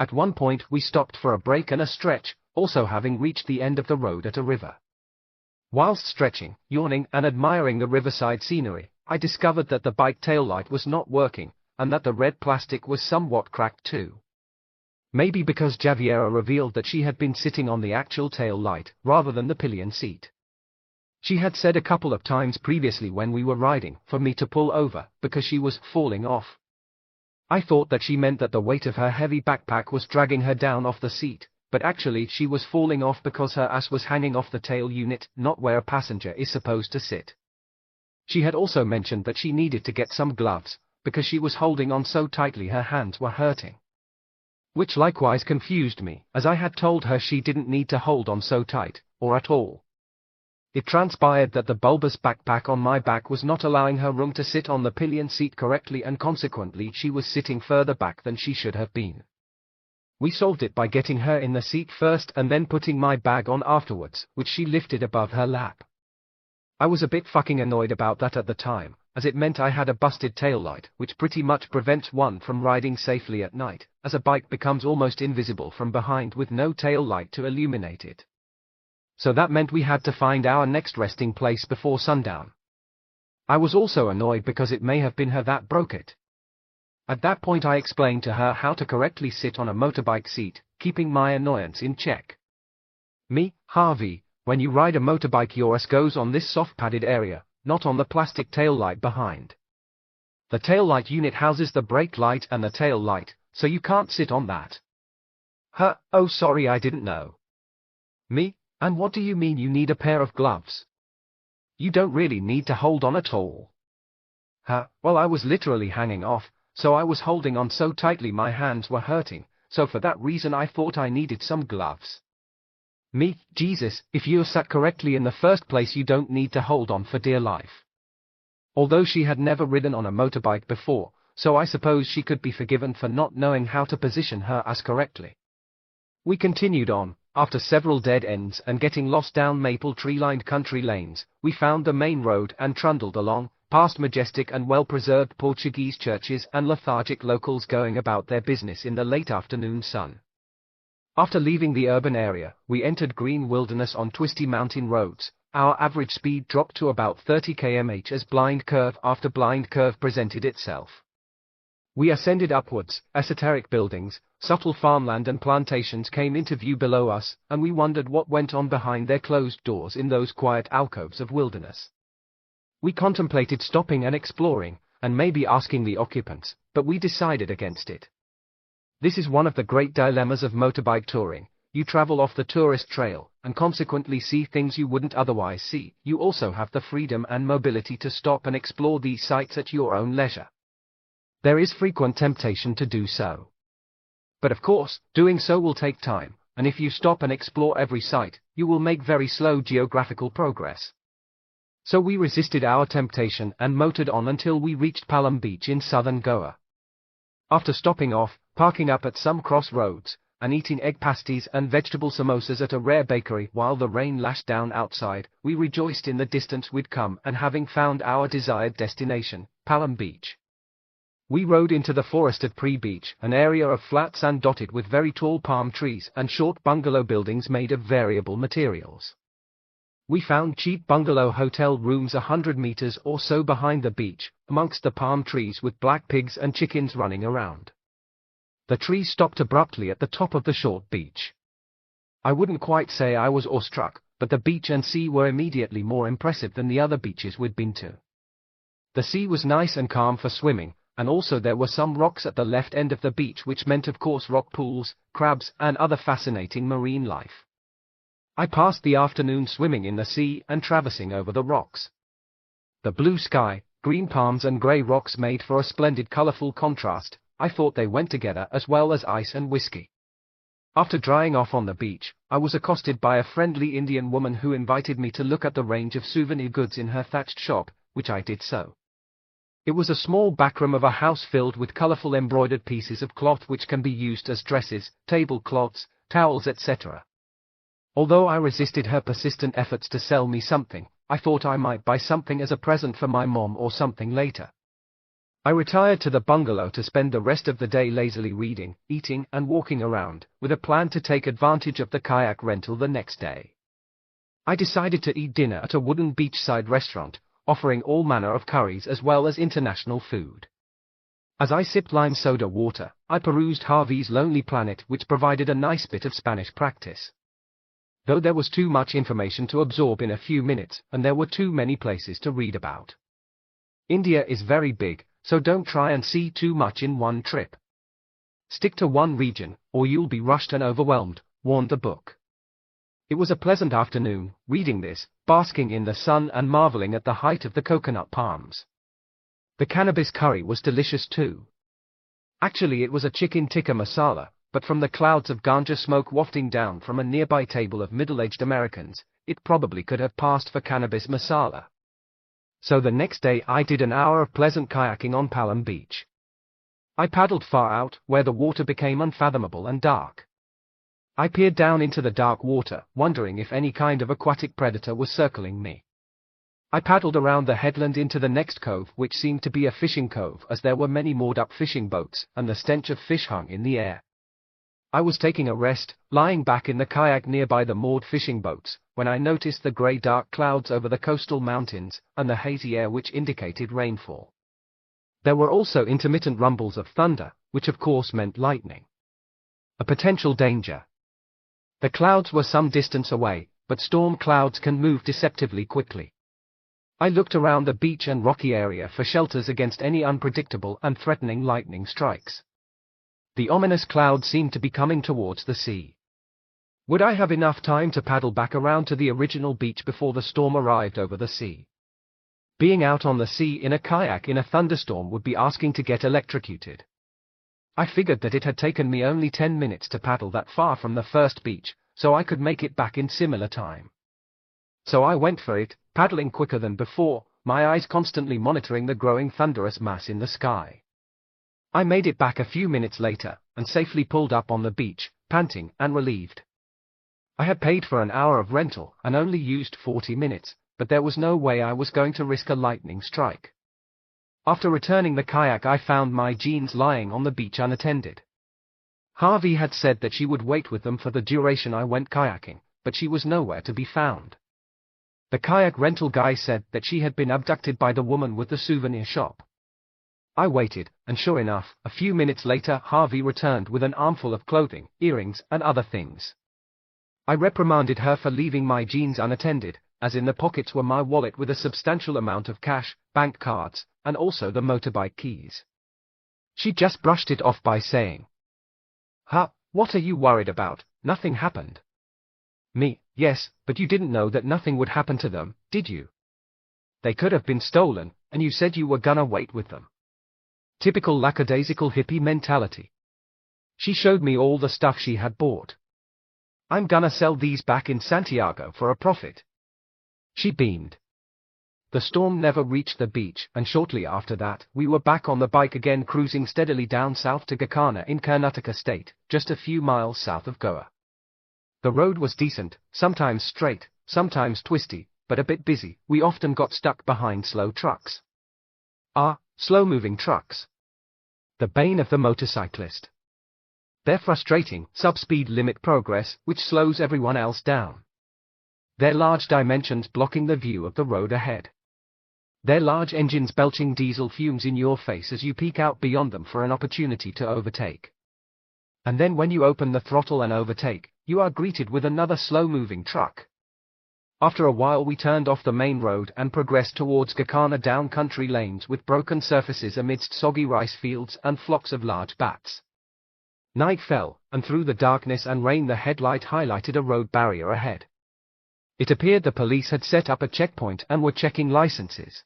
At one point we stopped for a break and a stretch, also having reached the end of the road at a river. Whilst stretching, yawning and admiring the riverside scenery, I discovered that the bike tail light was not working, and that the red plastic was somewhat cracked too. Maybe because Javiera revealed that she had been sitting on the actual tail light, rather than the pillion seat. She had said a couple of times previously when we were riding, for me to pull over, because she was falling off. I thought that she meant that the weight of her heavy backpack was dragging her down off the seat, but actually she was falling off because her ass was hanging off the tail unit, not where a passenger is supposed to sit. She had also mentioned that she needed to get some gloves, because she was holding on so tightly her hands were hurting. Which likewise confused me, as I had told her she didn't need to hold on so tight, or at all. It transpired that the bulbous backpack on my back was not allowing her room to sit on the pillion seat correctly, and consequently she was sitting further back than she should have been. We solved it by getting her in the seat first and then putting my bag on afterwards, which she lifted above her lap. I was a bit fucking annoyed about that at the time, as it meant I had a busted taillight, which pretty much prevents one from riding safely at night, as a bike becomes almost invisible from behind with no tail light to illuminate it. So that meant we had to find our next resting place before sundown. I was also annoyed because it may have been her that broke it. At that point I explained to her how to correctly sit on a motorbike seat, keeping my annoyance in check. Me, Harvey, when you ride a motorbike your ass goes on this soft padded area, not on the plastic tail light behind. The tail light unit houses the brake light and the tail light, so you can't sit on that. Huh, oh sorry I didn't know. Me, and what do you mean you need a pair of gloves? You don't really need to hold on at all. Huh, well I was literally hanging off, so I was holding on so tightly my hands were hurting, so for that reason I thought I needed some gloves. Me, Jesus, if you're sat correctly in the first place you don't need to hold on for dear life. Although she had never ridden on a motorbike before, so I suppose she could be forgiven for not knowing how to position her ass correctly. We continued on. After several dead ends and getting lost down maple tree-lined country lanes, we found the main road and trundled along, past majestic and well-preserved Portuguese churches and lethargic locals going about their business in the late afternoon sun. After leaving the urban area, we entered green wilderness on twisty mountain roads. Our average speed dropped to about 30 km/h as blind curve after blind curve presented itself. We ascended upwards, esoteric buildings, subtle farmland and plantations came into view below us, and we wondered what went on behind their closed doors in those quiet alcoves of wilderness. We contemplated stopping and exploring, and maybe asking the occupants, but we decided against it. This is one of the great dilemmas of motorbike touring. You travel off the tourist trail, and consequently see things you wouldn't otherwise see. You also have the freedom and mobility to stop and explore these sites at your own leisure. There is frequent temptation to do so. But of course, doing so will take time, and if you stop and explore every site, you will make very slow geographical progress. So we resisted our temptation and motored on until we reached Palm Beach in southern Goa. After stopping off, parking up at some crossroads, and eating egg pasties and vegetable samosas at a rare bakery while the rain lashed down outside, we rejoiced in the distance we'd come and having found our desired destination, Palm Beach. We rode into the forested pre-beach, an area of flat sand dotted with very tall palm trees and short bungalow buildings made of variable materials. We found cheap bungalow hotel rooms 100 meters or so behind the beach, amongst the palm trees with black pigs and chickens running around. The trees stopped abruptly at the top of the short beach. I wouldn't quite say I was awestruck, but the beach and sea were immediately more impressive than the other beaches we'd been to. The sea was nice and calm for swimming, and also there were some rocks at the left end of the beach which meant of course rock pools, crabs and other fascinating marine life. I passed the afternoon swimming in the sea and traversing over the rocks. The blue sky, green palms and grey rocks made for a splendid colourful contrast. I thought they went together as well as ice and whiskey. After drying off on the beach, I was accosted by a friendly Indian woman who invited me to look at the range of souvenir goods in her thatched shop, which I did so. It was a small backroom of a house filled with colourful embroidered pieces of cloth which can be used as dresses, tablecloths, towels, etc. Although I resisted her persistent efforts to sell me something, I thought I might buy something as a present for my mom or something later. I retired to the bungalow to spend the rest of the day lazily reading, eating, and walking around, with a plan to take advantage of the kayak rental the next day. I decided to eat dinner at a wooden beachside restaurant, offering all manner of curries as well as international food. As I sipped lime soda water, I perused Harvey's Lonely Planet, which provided a nice bit of Spanish practice. Though there was too much information to absorb in a few minutes, and there were too many places to read about. India is very big, so don't try and see too much in one trip. Stick to one region, or you'll be rushed and overwhelmed, warned the book. It was a pleasant afternoon, reading this, basking in the sun and marveling at the height of the coconut palms. The cannabis curry was delicious too. Actually, it was a chicken tikka masala, but from the clouds of ganja smoke wafting down from a nearby table of middle-aged Americans, it probably could have passed for cannabis masala. So the next day I did an hour of pleasant kayaking on Palam Beach. I paddled far out, where the water became unfathomable and dark. I peered down into the dark water, wondering if any kind of aquatic predator was circling me. I paddled around the headland into the next cove, which seemed to be a fishing cove as there were many moored-up fishing boats, and the stench of fish hung in the air. I was taking a rest, lying back in the kayak nearby the moored fishing boats, when I noticed the grey dark clouds over the coastal mountains, and the hazy air which indicated rainfall. There were also intermittent rumbles of thunder, which of course meant lightning. A potential danger. The clouds were some distance away, but storm clouds can move deceptively quickly. I looked around the beach and rocky area for shelters against any unpredictable and threatening lightning strikes. The ominous cloud seemed to be coming towards the sea. Would I have enough time to paddle back around to the original beach before the storm arrived over the sea? Being out on the sea in a kayak in a thunderstorm would be asking to get electrocuted. I figured that it had taken me only 10 minutes to paddle that far from the first beach, so I could make it back in similar time. So I went for it, paddling quicker than before, my eyes constantly monitoring the growing thunderous mass in the sky. I made it back a few minutes later, and safely pulled up on the beach, panting and relieved. I had paid for an hour of rental, and only used 40 minutes, but there was no way I was going to risk a lightning strike. After returning the kayak, I found my jeans lying on the beach unattended. Harvey had said that she would wait with them for the duration I went kayaking, but she was nowhere to be found. The kayak rental guy said that she had been abducted by the woman with the souvenir shop. I waited, and sure enough, a few minutes later Harvey returned with an armful of clothing, earrings, and other things. I reprimanded her for leaving my jeans unattended, as in the pockets were my wallet with a substantial amount of cash, bank cards, and also the motorbike keys. She just brushed it off by saying, "Huh, what are you worried about? Nothing happened." Me, yes, but you didn't know that nothing would happen to them, did you? They could have been stolen, and you said you were gonna wait with them. Typical lackadaisical hippie mentality. She showed me all the stuff she had bought. I'm gonna sell these back in Santiago for a profit. She beamed. The storm never reached the beach, and shortly after that, we were back on the bike again, cruising steadily down south to Gakana in Karnataka state, just a few miles south of Goa. The road was decent, sometimes straight, sometimes twisty, but a bit busy. We often got stuck behind slow trucks. Slow-moving trucks. The bane of the motorcyclist. Their frustrating, sub-speed limit progress, which slows everyone else down. Their large dimensions blocking the view of the road ahead. Their large engines belching diesel fumes in your face as you peek out beyond them for an opportunity to overtake. And then when you open the throttle and overtake, you are greeted with another slow-moving truck. After a while we turned off the main road and progressed towards Gakana down country lanes with broken surfaces amidst soggy rice fields and flocks of large bats. Night fell, and through the darkness and rain the headlight highlighted a road barrier ahead. It appeared the police had set up a checkpoint and were checking licenses.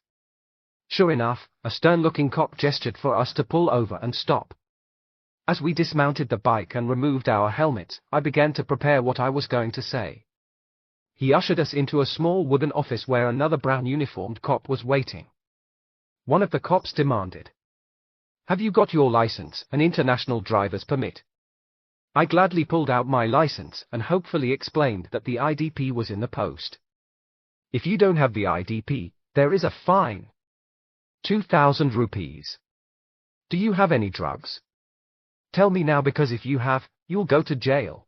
Sure enough, a stern-looking cop gestured for us to pull over and stop. As we dismounted the bike and removed our helmets, I began to prepare what I was going to say. He ushered us into a small wooden office where another brown-uniformed cop was waiting. One of the cops demanded, "Have you got your license, an international driver's permit?" I gladly pulled out my license and hopefully explained that the IDP was in the post. "If you don't have the IDP, there is a fine. 2,000 rupees. Do you have any drugs? Tell me now, because if you have, you'll go to jail.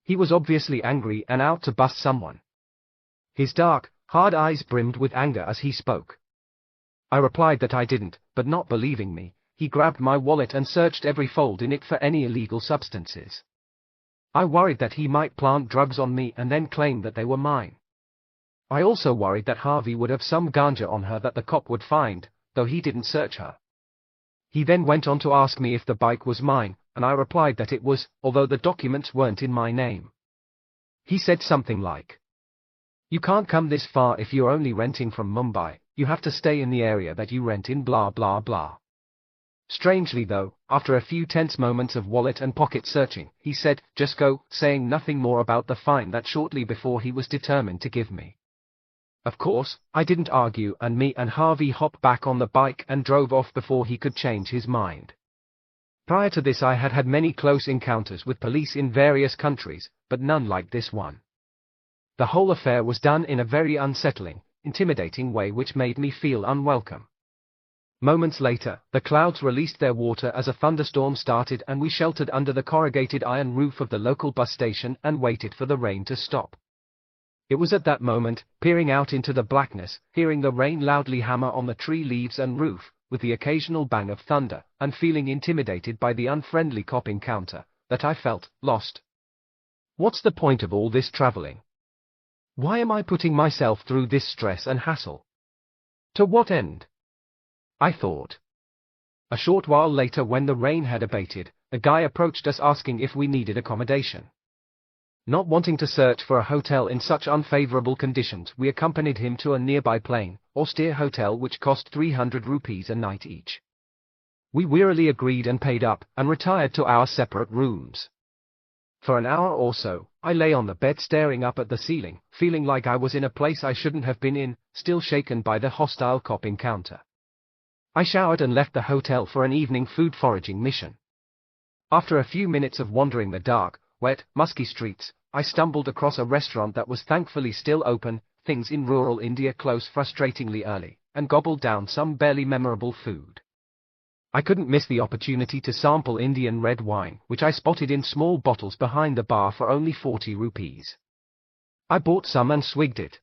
He was obviously angry and out to bust someone. His dark, hard eyes brimmed with anger as he spoke. I replied that I didn't, but not believing me, he grabbed my wallet and searched every fold in it for any illegal substances. I worried that he might plant drugs on me and then claim that they were mine. I also worried that Harvey would have some ganja on her that the cop would find, though he didn't search her. He then went on to ask me if the bike was mine, and I replied that it was, although the documents weren't in my name. He said something like, "You can't come this far if you're only renting from Mumbai, you have to stay in the area that you rent in blah blah blah." Strangely though, after a few tense moments of wallet and pocket searching, he said, "Just go," saying nothing more about the fine that shortly before he was determined to give me. Of course, I didn't argue, and me and Harvey hopped back on the bike and drove off before he could change his mind. Prior to this I had had many close encounters with police in various countries, but none like this one. The whole affair was done in a very unsettling, intimidating way which made me feel unwelcome. Moments later, the clouds released their water as a thunderstorm started, and we sheltered under the corrugated iron roof of the local bus station and waited for the rain to stop. It was at that moment, peering out into the blackness, hearing the rain loudly hammer on the tree leaves and roof, with the occasional bang of thunder, and feeling intimidated by the unfriendly cop encounter, that I felt lost. What's the point of all this traveling? Why am I putting myself through this stress and hassle? To what end? I thought. A short while later, when the rain had abated, a guy approached us asking if we needed accommodation. Not wanting to search for a hotel in such unfavorable conditions, we accompanied him to a nearby plain, austere hotel which cost 300 rupees a night each. We wearily agreed and paid up, and retired to our separate rooms. For an hour or so, I lay on the bed staring up at the ceiling, feeling like I was in a place I shouldn't have been in, still shaken by the hostile cop encounter. I showered and left the hotel for an evening food foraging mission. After a few minutes of wandering the dark, wet, musky streets, I stumbled across a restaurant that was thankfully still open. Things in rural India close frustratingly early, and gobbled down some barely memorable food. I couldn't miss the opportunity to sample Indian red wine, which I spotted in small bottles behind the bar for only 40 rupees. I bought some and swigged it.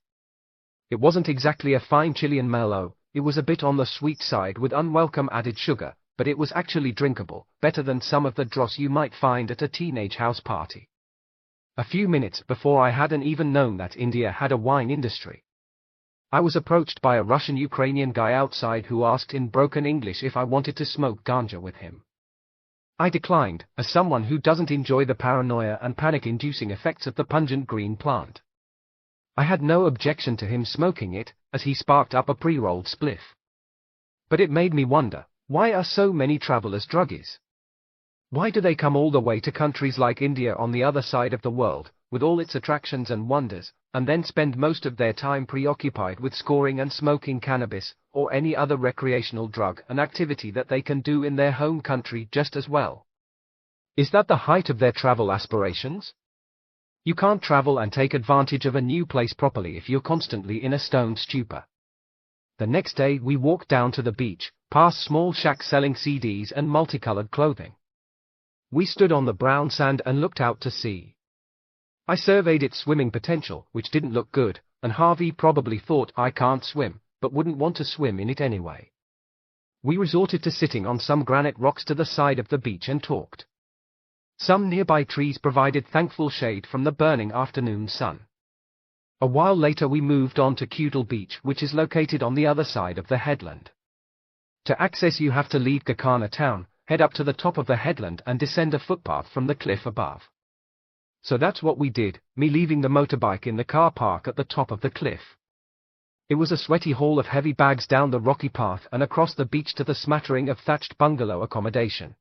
It wasn't exactly a fine Chilean Merlot, it was a bit on the sweet side with unwelcome added sugar, but it was actually drinkable, better than some of the dross you might find at a teenage house party. A few minutes before I hadn't even known that India had a wine industry. I was approached by a Russian-Ukrainian guy outside who asked in broken English if I wanted to smoke ganja with him. I declined, as someone who doesn't enjoy the paranoia and panic-inducing effects of the pungent green plant. I had no objection to him smoking it, as he sparked up a pre-rolled spliff. But it made me wonder, why are so many travelers druggies? Why do they come all the way to countries like India on the other side of the world, with all its attractions and wonders, and then spend most of their time preoccupied with scoring and smoking cannabis, or any other recreational drug, an activity that they can do in their home country just as well? Is that the height of their travel aspirations? You can't travel and take advantage of a new place properly if you're constantly in a stone stupor. The next day we walked down to the beach, past small shacks selling CDs and multicolored clothing. We stood on the brown sand and looked out to sea. I surveyed its swimming potential, which didn't look good, and Harvey probably thought I can't swim, but wouldn't want to swim in it anyway. We resorted to sitting on some granite rocks to the side of the beach and talked. Some nearby trees provided thankful shade from the burning afternoon sun. A while later we moved on to Cuddle Beach, which is located on the other side of the headland. To access you have to leave Gakana town, head up to the top of the headland and descend a footpath from the cliff above. So that's what we did, me leaving the motorbike in the car park at the top of the cliff. It was a sweaty haul of heavy bags down the rocky path and across the beach to the smattering of thatched bungalow accommodation.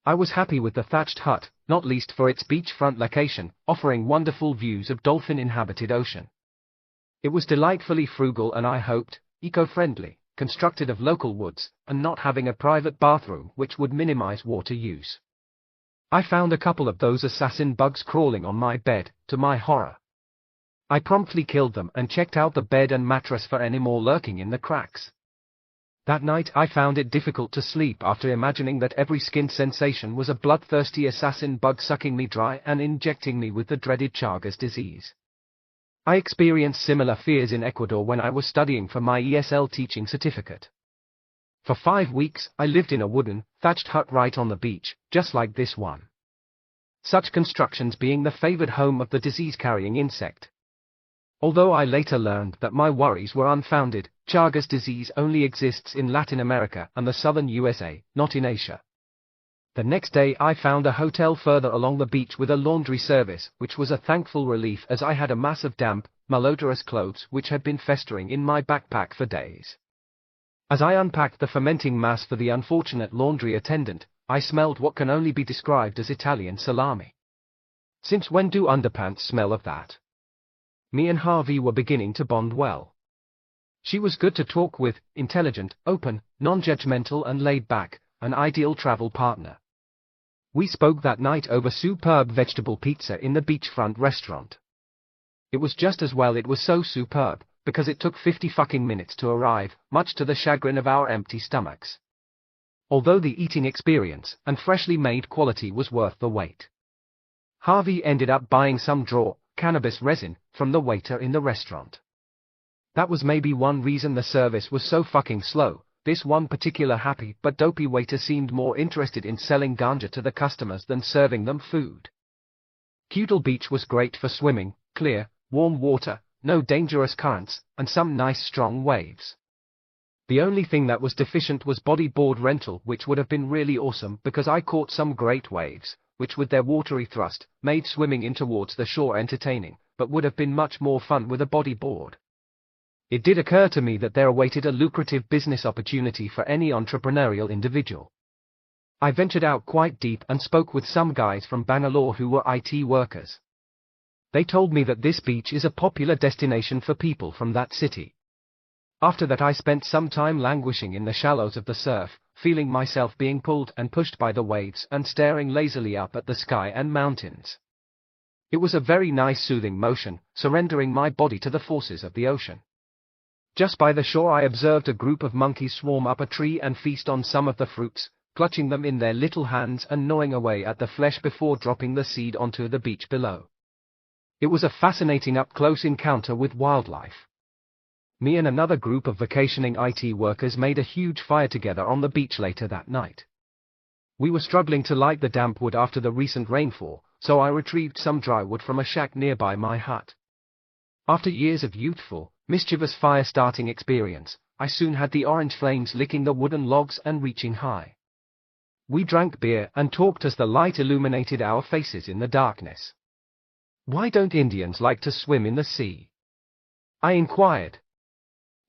I was happy with the thatched hut, not least for its beachfront location, offering wonderful views of dolphin-inhabited ocean. It was delightfully frugal and, I hoped, eco-friendly, constructed of local woods, and not having a private bathroom which would minimize water use. I found a couple of those assassin bugs crawling on my bed, to my horror. I promptly killed them and checked out the bed and mattress for any more lurking in the cracks. That night I found it difficult to sleep after imagining that every skin sensation was a bloodthirsty assassin bug sucking me dry and injecting me with the dreaded Chagas disease. I experienced similar fears in Ecuador when I was studying for my ESL teaching certificate. For 5 weeks, I lived in a wooden, thatched hut right on the beach, just like this one. Such constructions being the favored home of the disease-carrying insect. Although I later learned that my worries were unfounded, Chagas disease only exists in Latin America and the southern USA, not in Asia. The next day I found a hotel further along the beach with a laundry service, which was a thankful relief as I had a mass of damp, malodorous clothes which had been festering in my backpack for days. As I unpacked the fermenting mass for the unfortunate laundry attendant, I smelled what can only be described as Italian salami. Since when do underpants smell of that? Me and Harvey were beginning to bond well. She was good to talk with, intelligent, open, non-judgmental and laid back, an ideal travel partner. We spoke that night over superb vegetable pizza in the beachfront restaurant. It was just as well it was so superb, because it took 50 fucking minutes to arrive, much to the chagrin of our empty stomachs. Although the eating experience and freshly made quality was worth the wait. Harvey ended up buying some cannabis resin from the waiter in the restaurant. That was maybe one reason the service was so fucking slow. This one particular happy but dopey waiter seemed more interested in selling ganja to the customers than serving them food. Kewdle Beach was great for swimming, clear, warm water, no dangerous currents, and some nice strong waves. The only thing that was deficient was bodyboard rental, which would have been really awesome because I caught some great waves, which with their watery thrust, made swimming in towards the shore entertaining, but would have been much more fun with a bodyboard. It did occur to me that there awaited a lucrative business opportunity for any entrepreneurial individual. I ventured out quite deep and spoke with some guys from Bangalore who were IT workers. They told me that this beach is a popular destination for people from that city. After that I spent some time languishing in the shallows of the surf, feeling myself being pulled and pushed by the waves and staring lazily up at the sky and mountains. It was a very nice soothing motion, surrendering my body to the forces of the ocean. Just by the shore I observed a group of monkeys swarm up a tree and feast on some of the fruits, clutching them in their little hands and gnawing away at the flesh before dropping the seed onto the beach below. It was a fascinating up-close encounter with wildlife. Me and another group of vacationing IT workers made a huge fire together on the beach later that night. We were struggling to light the damp wood after the recent rainfall, so I retrieved some dry wood from a shack nearby my hut. After years of youthful, mischievous fire-starting experience, I soon had the orange flames licking the wooden logs and reaching high. We drank beer and talked as the light illuminated our faces in the darkness. "Why don't Indians like to swim in the sea?" I inquired.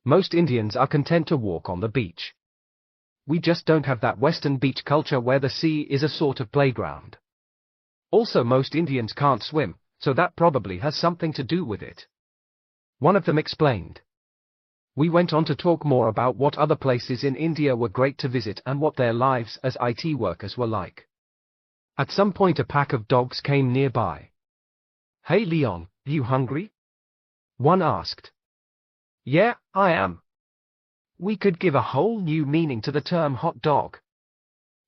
"Most Indians are content to walk on the beach. We just don't have that Western beach culture where the sea is a sort of playground. Also most Indians can't swim, so that probably has something to do with it," one of them explained. We went on to talk more about what other places in India were great to visit and what their lives as IT workers were like. At some point a pack of dogs came nearby. "Hey Leon, you hungry?" one asked. "Yeah, I am. We could give a whole new meaning to the term hot dog,"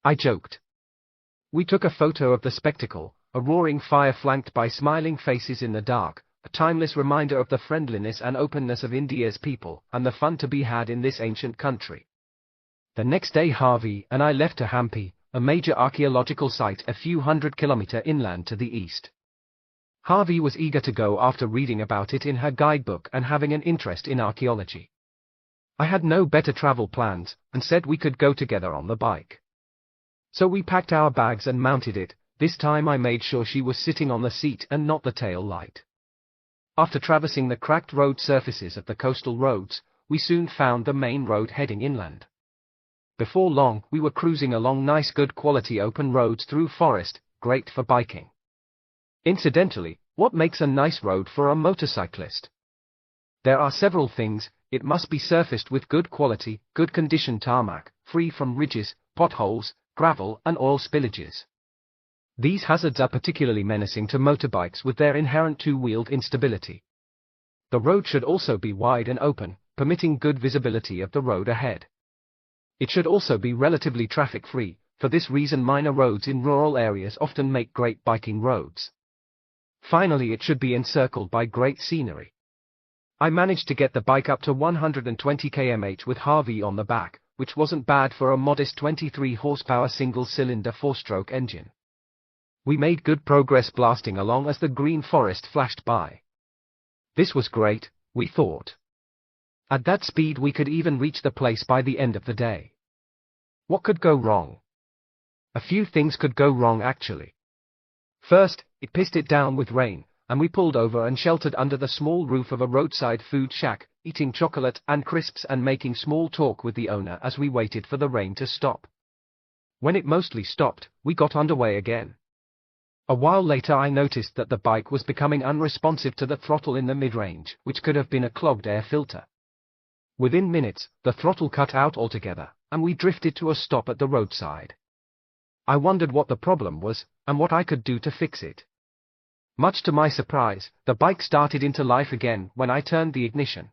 I joked. We took a photo of the spectacle, a roaring fire flanked by smiling faces in the dark, a timeless reminder of the friendliness and openness of India's people and the fun to be had in this ancient country. The next day Harvey and I left to Hampi, a major archaeological site a few hundred kilometers inland to the east. Harvey was eager to go after reading about it in her guidebook and having an interest in archaeology. I had no better travel plans, and said we could go together on the bike. So we packed our bags and mounted it. This time I made sure she was sitting on the seat and not the tail light. After traversing the cracked road surfaces of the coastal roads, we soon found the main road heading inland. Before long, we were cruising along nice good quality open roads through forest, great for biking. Incidentally, what makes a nice road for a motorcyclist? There are several things. It must be surfaced with good quality, good condition tarmac, free from ridges, potholes, gravel and oil spillages. These hazards are particularly menacing to motorbikes with their inherent two-wheeled instability. The road should also be wide and open, permitting good visibility of the road ahead. It should also be relatively traffic-free. For this reason minor roads in rural areas often make great biking roads. Finally, it should be encircled by great scenery. I managed to get the bike up to 120 km/h with Harvey on the back, which wasn't bad for a modest 23 horsepower single-cylinder 4-stroke engine. We made good progress blasting along as the green forest flashed by. This was great, we thought. At that speed we could even reach the place by the end of the day. What could go wrong? A few things could go wrong actually. First, it pissed it down with rain, and we pulled over and sheltered under the small roof of a roadside food shack, eating chocolate and crisps and making small talk with the owner as we waited for the rain to stop. When it mostly stopped, we got underway again. A while later I noticed that the bike was becoming unresponsive to the throttle in the mid-range, which could have been a clogged air filter. Within minutes, the throttle cut out altogether, and we drifted to a stop at the roadside. I wondered what the problem was, and what I could do to fix it. Much to my surprise, the bike started into life again when I turned the ignition.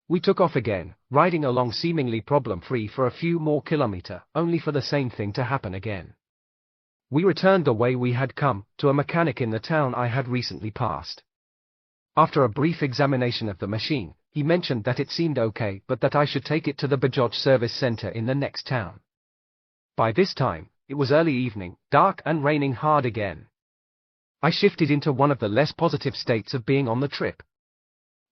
We took off again, riding along seemingly problem-free for a few more kilometers, only for the same thing to happen again. We returned the way we had come, to a mechanic in the town I had recently passed. After a brief examination of the machine, he mentioned that it seemed okay but that I should take it to the Bajaj service center in the next town. By this time, it was early evening, dark and raining hard again. I shifted into one of the less positive states of being on the trip.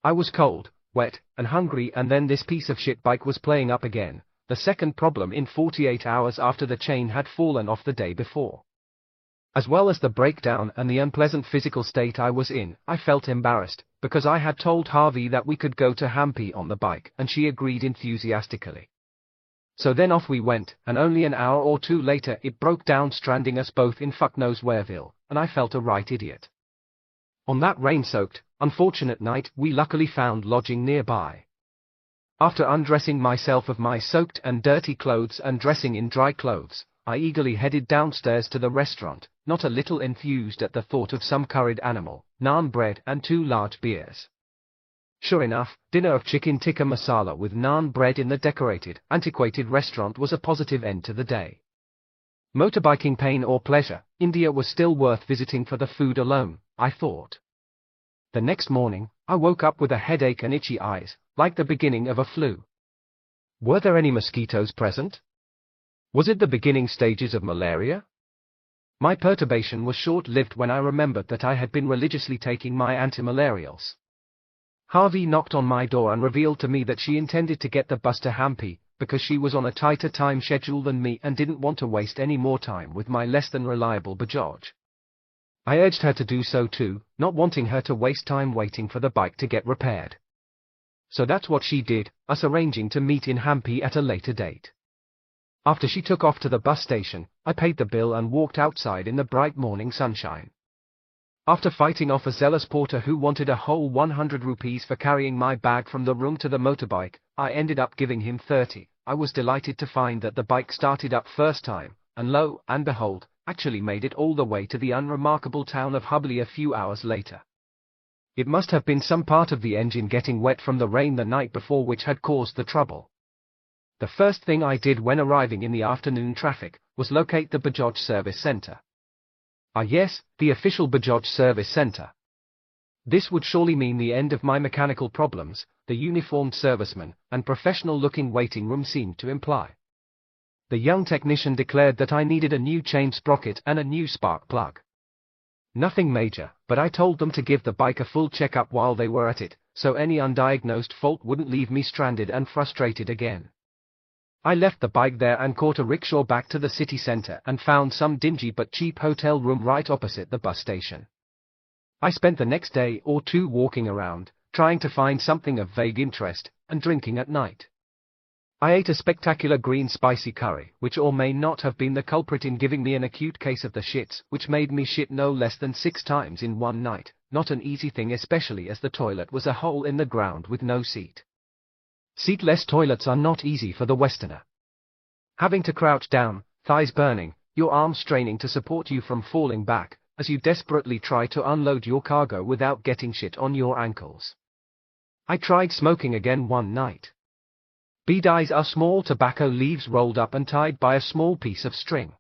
I was cold, wet, and hungry, and then this piece of shit bike was playing up again, the second problem in 48 hours after the chain had fallen off the day before. As well as the breakdown and the unpleasant physical state I was in, I felt embarrassed, because I had told Harvey that we could go to Hampi on the bike, and she agreed enthusiastically. So then off we went, and only an hour or two later it broke down, stranding us both in fuck-knows-whereville, and I felt a right idiot. On that rain-soaked, unfortunate night we luckily found lodging nearby. After undressing myself of my soaked and dirty clothes and dressing in dry clothes, I eagerly headed downstairs to the restaurant, not a little enthused at the thought of some curried animal, naan bread and 2 large beers. Sure enough, dinner of chicken tikka masala with naan bread in the decorated, antiquated restaurant was a positive end to the day. Motorbiking pain or pleasure, India was still worth visiting for the food alone, I thought. The next morning, I woke up with a headache and itchy eyes, like the beginning of a flu. Were there any mosquitoes present? Was it the beginning stages of malaria? My perturbation was short-lived when I remembered that I had been religiously taking my anti-malarials. Harvey knocked on my door and revealed to me that she intended to get the bus to Hampi, because she was on a tighter time schedule than me and didn't want to waste any more time with my less than reliable Bajaj. I urged her to do so too, not wanting her to waste time waiting for the bike to get repaired. So that's what she did, us arranging to meet in Hampi at a later date. After she took off to the bus station, I paid the bill and walked outside in the bright morning sunshine. After fighting off a zealous porter who wanted a whole 100 rupees for carrying my bag from the room to the motorbike, I ended up giving him 30. I was delighted to find that the bike started up first time, and lo and behold, actually made it all the way to the unremarkable town of Hubli a few hours later. It must have been some part of the engine getting wet from the rain the night before which had caused the trouble. The first thing I did when arriving in the afternoon traffic was locate the Bajaj service center. Ah yes, the official Bajaj service center. This would surely mean the end of my mechanical problems, the uniformed serviceman and professional-looking waiting room seemed to imply. The young technician declared that I needed a new chain sprocket and a new spark plug. Nothing major, but I told them to give the bike a full checkup while they were at it, so any undiagnosed fault wouldn't leave me stranded and frustrated again. I left the bike there and caught a rickshaw back to the city center and found some dingy but cheap hotel room right opposite the bus station. I spent the next day or two walking around, trying to find something of vague interest, and drinking at night. I ate a spectacular green spicy curry, which or may not have been the culprit in giving me an acute case of the shits, which made me shit no less than 6 times in one night, not an easy thing especially as the toilet was a hole in the ground with no seat. Seatless toilets are not easy for the Westerner. Having to crouch down, thighs burning, your arms straining to support you from falling back, as you desperately try to unload your cargo without getting shit on your ankles. I tried smoking again one night. Bidis are small tobacco leaves rolled up and tied by a small piece of string.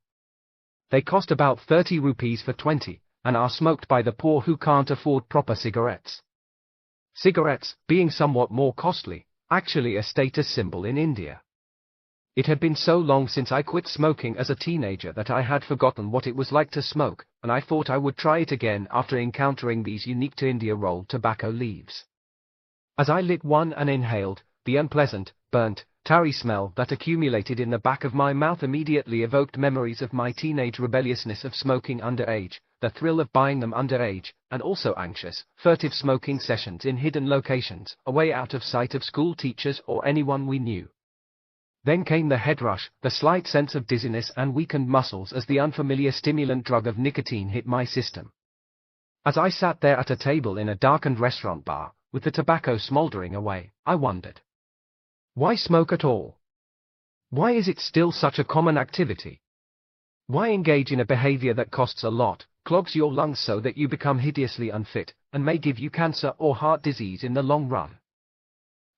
They cost about 30 rupees for 20, and are smoked by the poor who can't afford proper cigarettes. Cigarettes, being somewhat more costly, actually a status symbol in India. It had been so long since I quit smoking as a teenager that I had forgotten what it was like to smoke, and I thought I would try it again after encountering these unique to India rolled tobacco leaves. As I lit one and inhaled, the unpleasant, burnt, tarry smell that accumulated in the back of my mouth immediately evoked memories of my teenage rebelliousness of smoking underage, the thrill of buying them underage, and also anxious, furtive smoking sessions in hidden locations, away out of sight of school teachers or anyone we knew. Then came the head rush, the slight sense of dizziness and weakened muscles as the unfamiliar stimulant drug of nicotine hit my system. As I sat there at a table in a darkened restaurant bar, with the tobacco smoldering away, I wondered. Why smoke at all? Why is it still such a common activity? Why engage in a behavior that costs a lot, clogs your lungs so that you become hideously unfit, and may give you cancer or heart disease in the long run?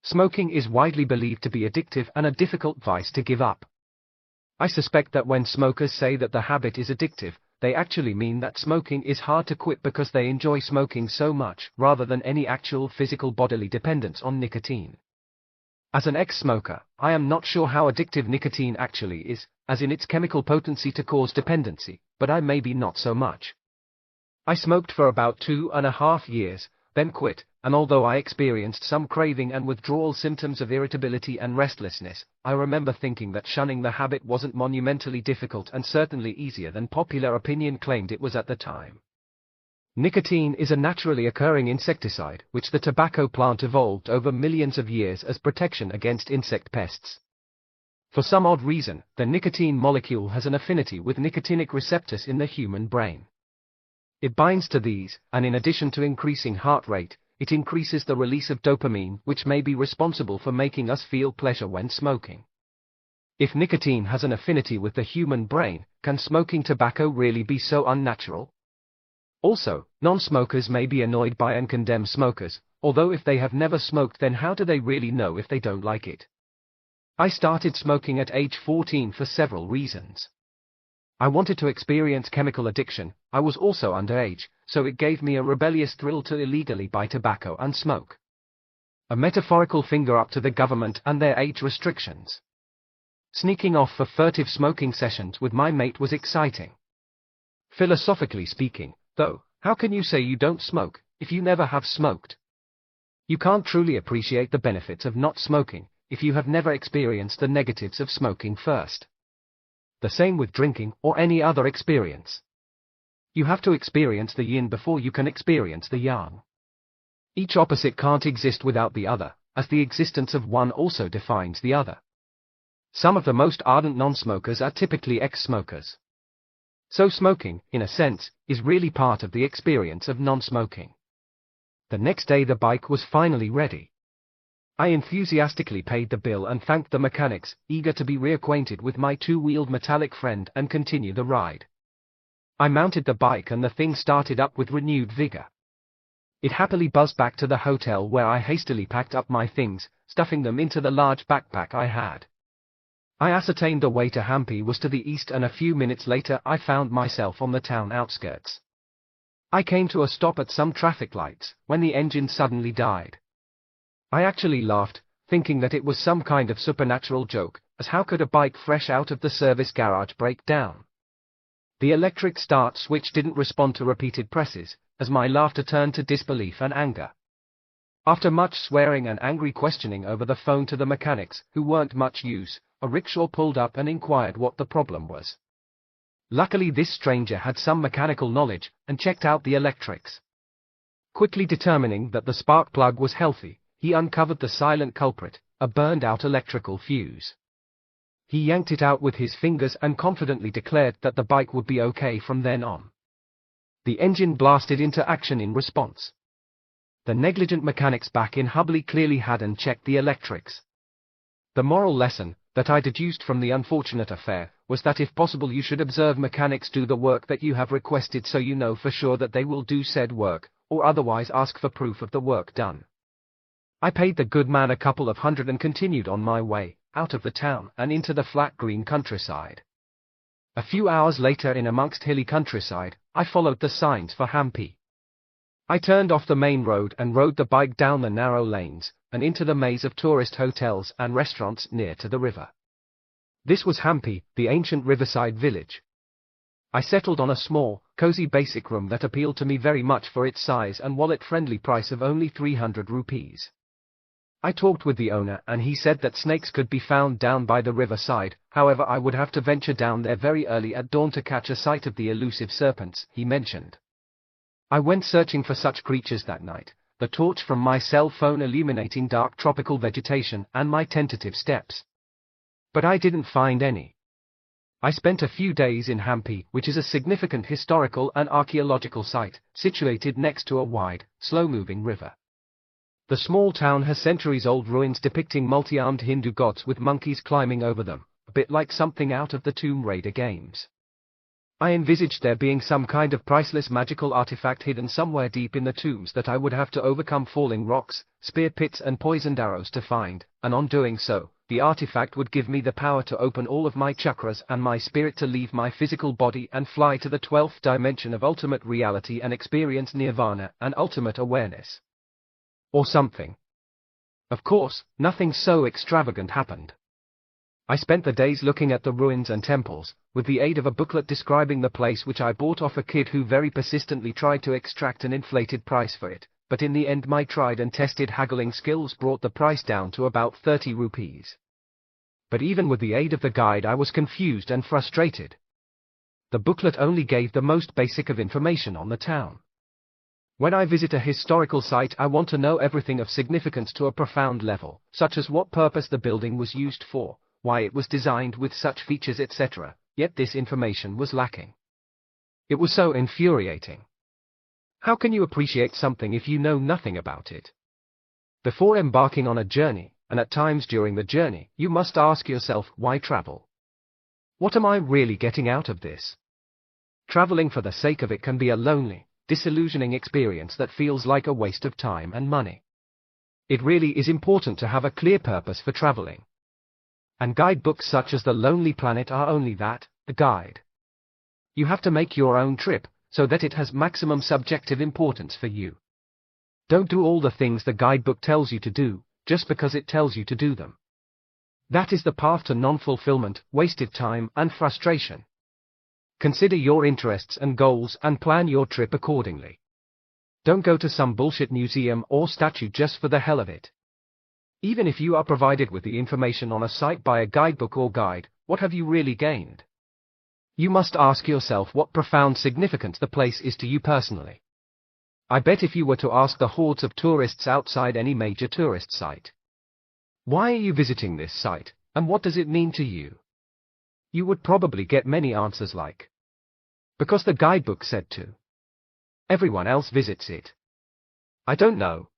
Smoking is widely believed to be addictive and a difficult vice to give up. I suspect that when smokers say that the habit is addictive, they actually mean that smoking is hard to quit because they enjoy smoking so much, rather than any actual physical bodily dependence on nicotine. As an ex-smoker, I am not sure how addictive nicotine actually is, as in its chemical potency to cause dependency, but I maybe not so much. I smoked for about 2.5 years, then quit, and although I experienced some craving and withdrawal symptoms of irritability and restlessness, I remember thinking that shunning the habit wasn't monumentally difficult and certainly easier than popular opinion claimed it was at the time. Nicotine is a naturally occurring insecticide, which the tobacco plant evolved over millions of years as protection against insect pests. For some odd reason, the nicotine molecule has an affinity with nicotinic receptors in the human brain. It binds to these, and in addition to increasing heart rate, it increases the release of dopamine, which may be responsible for making us feel pleasure when smoking. If nicotine has an affinity with the human brain, can smoking tobacco really be so unnatural? Also, non-smokers may be annoyed by and condemn smokers, although if they have never smoked, then how do they really know if they don't like it? I started smoking at age 14 for several reasons. I wanted to experience chemical addiction. I was also underage, so it gave me a rebellious thrill to illegally buy tobacco and smoke. A metaphorical finger up to the government and their age restrictions. Sneaking off for furtive smoking sessions with my mate was exciting. Philosophically speaking, though, how can you say you don't smoke if you never have smoked? You can't truly appreciate the benefits of not smoking if you have never experienced the negatives of smoking first. The same with drinking or any other experience. You have to experience the yin before you can experience the yang. Each opposite can't exist without the other, as the existence of one also defines the other. Some of the most ardent non-smokers are typically ex-smokers. So smoking, in a sense, is really part of the experience of non-smoking. The next day the bike was finally ready. I enthusiastically paid the bill and thanked the mechanics, eager to be reacquainted with my two-wheeled metallic friend and continue the ride. I mounted the bike and the thing started up with renewed vigor. It happily buzzed back to the hotel where I hastily packed up my things, stuffing them into the large backpack I had. I ascertained the way to Hampi was to the east, and a few minutes later I found myself on the town outskirts. I came to a stop at some traffic lights, when the engine suddenly died. I actually laughed, thinking that it was some kind of supernatural joke, as how could a bike fresh out of the service garage break down? The electric start switch didn't respond to repeated presses, as my laughter turned to disbelief and anger. After much swearing and angry questioning over the phone to the mechanics, who weren't much use, a rickshaw pulled up and inquired what the problem was. Luckily this stranger had some mechanical knowledge, and checked out the electrics. Quickly determining that the spark plug was healthy, he uncovered the silent culprit, a burned-out electrical fuse. He yanked it out with his fingers and confidently declared that the bike would be okay from then on. The engine blasted into action in response. The negligent mechanics back in Hubli clearly hadn't checked the electrics. The moral lesson that I deduced from the unfortunate affair was that if possible you should observe mechanics do the work that you have requested, so you know for sure that they will do said work, or otherwise ask for proof of the work done. I paid the good man a couple of hundred and continued on my way, out of the town and into the flat green countryside. A few hours later, in amongst hilly countryside, I followed the signs for Hampi. I turned off the main road and rode the bike down the narrow lanes, and into the maze of tourist hotels and restaurants near to the river. This was Hampi, the ancient riverside village. I settled on a small, cozy basic room that appealed to me very much for its size and wallet-friendly price of only 300 rupees. I talked with the owner and he said that snakes could be found down by the riverside, however I would have to venture down there very early at dawn to catch a sight of the elusive serpents he mentioned. I went searching for such creatures that night, the torch from my cell phone illuminating dark tropical vegetation and my tentative steps. But I didn't find any. I spent a few days in Hampi, which is a significant historical and archaeological site, situated next to a wide, slow-moving river. The small town has centuries-old ruins depicting multi-armed Hindu gods with monkeys climbing over them, a bit like something out of the Tomb Raider games. I envisaged there being some kind of priceless magical artifact hidden somewhere deep in the tombs that I would have to overcome falling rocks, spear pits and poisoned arrows to find, and on doing so, the artifact would give me the power to open all of my chakras and my spirit to leave my physical body and fly to the 12th dimension of ultimate reality and experience nirvana and ultimate awareness. Or something. Of course, nothing so extravagant happened. I spent the days looking at the ruins and temples, with the aid of a booklet describing the place which I bought off a kid who very persistently tried to extract an inflated price for it, but in the end my tried and tested haggling skills brought the price down to about 30 rupees. But even with the aid of the guide I was confused and frustrated. The booklet only gave the most basic of information on the town. When I visit a historical site I want to know everything of significance to a profound level, such as what purpose the building was used for, why it was designed with such features etc., yet this information was lacking. It was so infuriating. How can you appreciate something if you know nothing about it? Before embarking on a journey, and at times during the journey, you must ask yourself, why travel? What am I really getting out of this? Traveling for the sake of it can be a lonely, disillusioning experience that feels like a waste of time and money. It really is important to have a clear purpose for traveling. And guidebooks such as The Lonely Planet are only that, a guide. You have to make your own trip, so that it has maximum subjective importance for you. Don't do all the things the guidebook tells you to do, just because it tells you to do them. That is the path to non-fulfillment, wasted time, and frustration. Consider your interests and goals and plan your trip accordingly. Don't go to some bullshit museum or statue just for the hell of it. Even if you are provided with the information on a site by a guidebook or guide, what have you really gained? You must ask yourself what profound significance the place is to you personally. I bet if you were to ask the hordes of tourists outside any major tourist site, why are you visiting this site, and what does it mean to you? You would probably get many answers like, because the guidebook said to. Everyone else visits it. I don't know.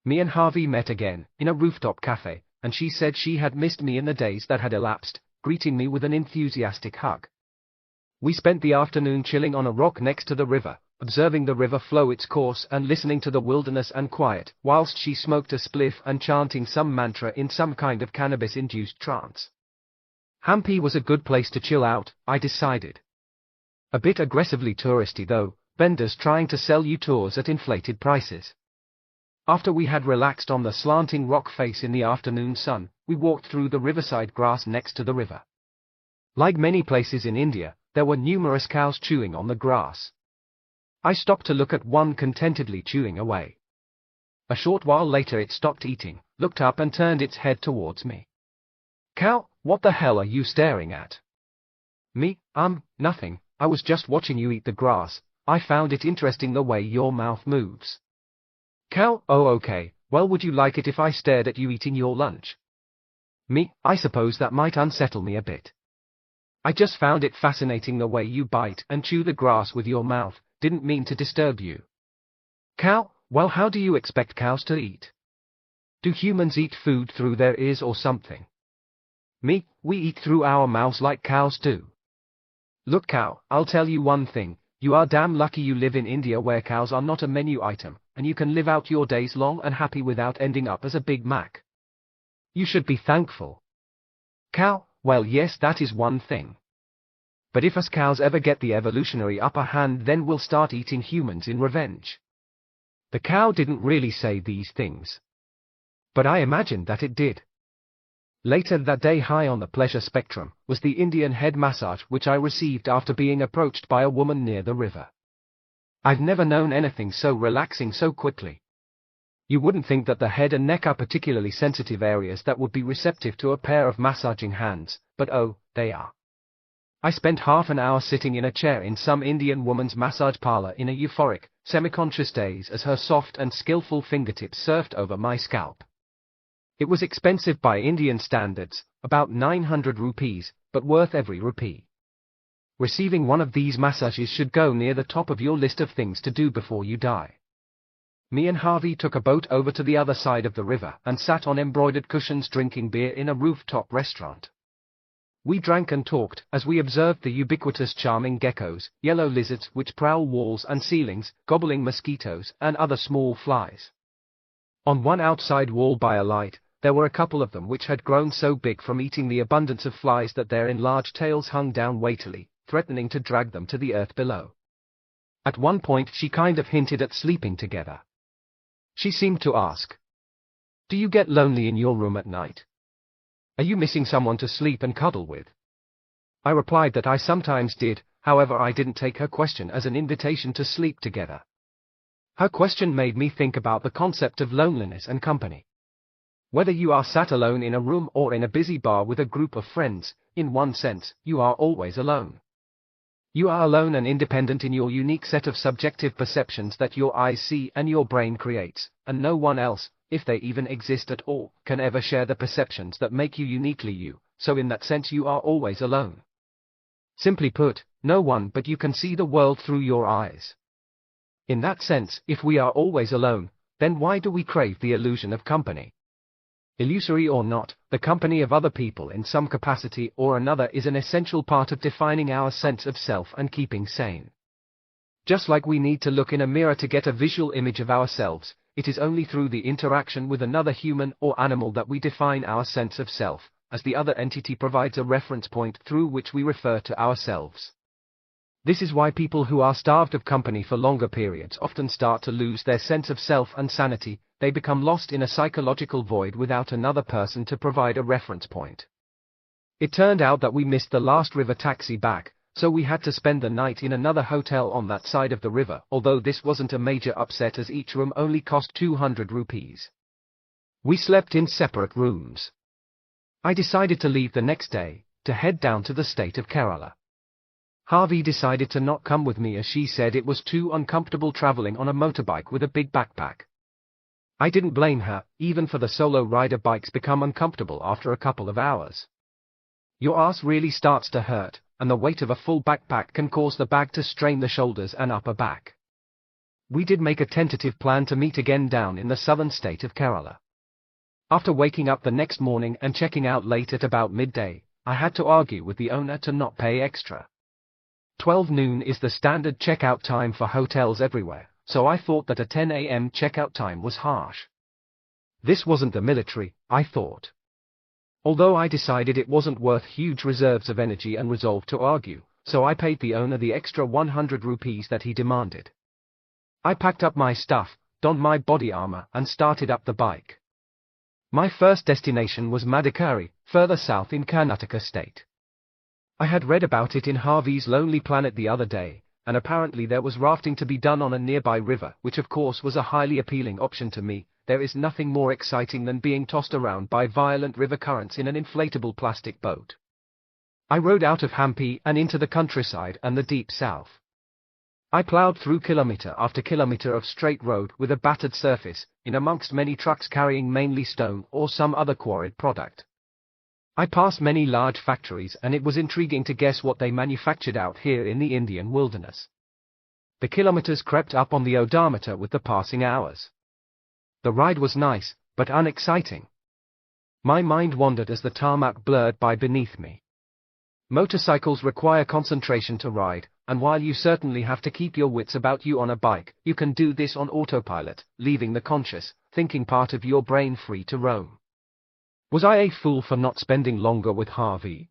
Me and Harvey met again, in a rooftop cafe, and she said she had missed me in the days that had elapsed, greeting me with an enthusiastic hug. We spent the afternoon chilling on a rock next to the river, observing the river flow its course and listening to the wilderness and quiet, whilst she smoked a spliff and chanting some mantra in some kind of cannabis-induced trance. Hampi was a good place to chill out, I decided. A bit aggressively touristy though, vendors trying to sell you tours at inflated prices. After we had relaxed on the slanting rock face in the afternoon sun, we walked through the riverside grass next to the river. Like many places in India, there were numerous cows chewing on the grass. I stopped to look at one contentedly chewing away. A short while later it stopped eating, looked up and turned its head towards me. Cow, what the hell are you staring at? Me, nothing, I was just watching you eat the grass. I found it interesting the way your mouth moves. Cow, oh okay, well would you like it if I stared at you eating your lunch? Me, I suppose that might unsettle me a bit. I just found it fascinating the way you bite and chew the grass with your mouth, didn't mean to disturb you. Cow, well how do you expect cows to eat? Do humans eat food through their ears or something? Me, we eat through our mouths like cows do. Look cow, I'll tell you one thing, you are damn lucky you live in India where cows are not a menu item, and you can live out your days long and happy without ending up as a Big Mac. You should be thankful. Cow, well yes, that is one thing. But if us cows ever get the evolutionary upper hand, then we'll start eating humans in revenge. The cow didn't really say these things, but I imagined that it did. Later that day, high on the pleasure spectrum, was the Indian head massage which I received after being approached by a woman near the river. I've never known anything so relaxing so quickly. You wouldn't think that the head and neck are particularly sensitive areas that would be receptive to a pair of massaging hands, but oh, they are. I spent half an hour sitting in a chair in some Indian woman's massage parlor in a euphoric, semi-conscious daze as her soft and skillful fingertips surfed over my scalp. It was expensive by Indian standards, about 900 rupees, but worth every rupee. Receiving one of these massages should go near the top of your list of things to do before you die. Me and Harvey took a boat over to the other side of the river and sat on embroidered cushions drinking beer in a rooftop restaurant. We drank and talked as we observed the ubiquitous charming geckos, yellow lizards which prowl walls and ceilings, gobbling mosquitoes and other small flies. On one outside wall by a light, there were a couple of them which had grown so big from eating the abundance of flies that their enlarged tails hung down weightily, threatening to drag them to the earth below. At one point she kind of hinted at sleeping together. She seemed to ask, "Do you get lonely in your room at night? Are you missing someone to sleep and cuddle with?" I replied that I sometimes did, however I didn't take her question as an invitation to sleep together. Her question made me think about the concept of loneliness and company. Whether you are sat alone in a room or in a busy bar with a group of friends, in one sense, you are always alone. You are alone and independent in your unique set of subjective perceptions that your eyes see and your brain creates, and no one else, if they even exist at all, can ever share the perceptions that make you uniquely you, so in that sense you are always alone. Simply put, no one but you can see the world through your eyes. In that sense, if we are always alone, then why do we crave the illusion of company? Illusory or not, the company of other people in some capacity or another is an essential part of defining our sense of self and keeping sane. Just like we need to look in a mirror to get a visual image of ourselves, it is only through the interaction with another human or animal that we define our sense of self, as the other entity provides a reference point through which we refer to ourselves. This is why people who are starved of company for longer periods often start to lose their sense of self and sanity. They become lost in a psychological void without another person to provide a reference point. It turned out that we missed the last river taxi back, so we had to spend the night in another hotel on that side of the river, although this wasn't a major upset as each room only cost 200 rupees. We slept in separate rooms. I decided to leave the next day, to head down to the state of Kerala. Harvey decided to not come with me as she said it was too uncomfortable traveling on a motorbike with a big backpack. I didn't blame her, even for the solo rider bikes become uncomfortable after a couple of hours. Your ass really starts to hurt, and the weight of a full backpack can cause the bag to strain the shoulders and upper back. We did make a tentative plan to meet again down in the southern state of Kerala. After waking up the next morning and checking out late at about midday, I had to argue with the owner to not pay extra. 12 noon is the standard checkout time for hotels everywhere, so I thought that a 10 a.m. checkout time was harsh. This wasn't the military, I thought. Although I decided it wasn't worth huge reserves of energy and resolved to argue, so I paid the owner the extra 100 rupees that he demanded. I packed up my stuff, donned my body armor and started up the bike. My first destination was Madikeri, further south in Karnataka state. I had read about it in Harvey's Lonely Planet the other day, and apparently there was rafting to be done on a nearby river, which of course was a highly appealing option to me. There is nothing more exciting than being tossed around by violent river currents in an inflatable plastic boat. I rode out of Hampi and into the countryside and the deep south. I ploughed through kilometre after kilometre of straight road with a battered surface, in amongst many trucks carrying mainly stone or some other quarried product. I passed many large factories and it was intriguing to guess what they manufactured out here in the Indian wilderness. The kilometers crept up on the odometer with the passing hours. The ride was nice, but unexciting. My mind wandered as the tarmac blurred by beneath me. Motorcycles require concentration to ride, and while you certainly have to keep your wits about you on a bike, you can do this on autopilot, leaving the conscious, thinking part of your brain free to roam. Was I a fool for not spending longer with Harvey?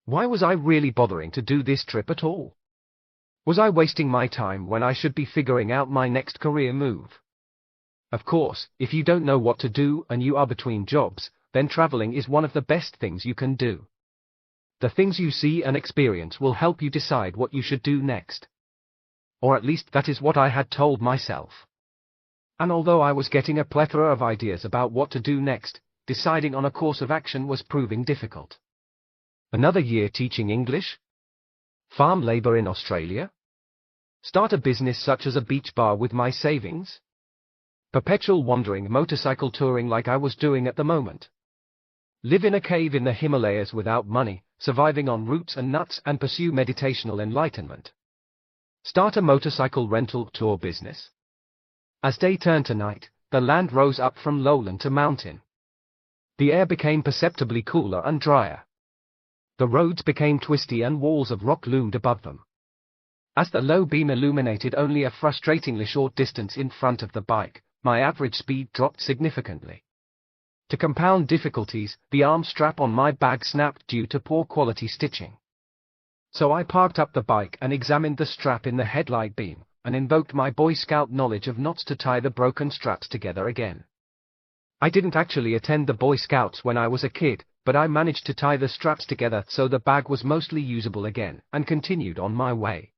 Why was I really bothering to do this trip at all? Was I wasting my time when I should be figuring out my next career move? Of course, if you don't know what to do and you are between jobs, then traveling is one of the best things you can do. The things you see and experience will help you decide what you should do next. Or at least that is what I had told myself. And although I was getting a plethora of ideas about what to do next, deciding on a course of action was proving difficult. Another year teaching English? Farm labor in Australia? Start a business such as a beach bar with my savings? Perpetual wandering motorcycle touring like I was doing at the moment? Live in a cave in the Himalayas without money, surviving on roots and nuts, and pursue meditational enlightenment? Start a motorcycle rental tour business? As day turned to night, the land rose up from lowland to mountain. The air became perceptibly cooler and drier. The roads became twisty and walls of rock loomed above them. As the low beam illuminated only a frustratingly short distance in front of the bike, my average speed dropped significantly. To compound difficulties, the arm strap on my bag snapped due to poor quality stitching. So I parked up the bike and examined the strap in the headlight beam, and invoked my Boy Scout knowledge of knots to tie the broken straps together again. I didn't actually attend the Boy Scouts when I was a kid, but I managed to tie the straps together so the bag was mostly usable again, and continued on my way.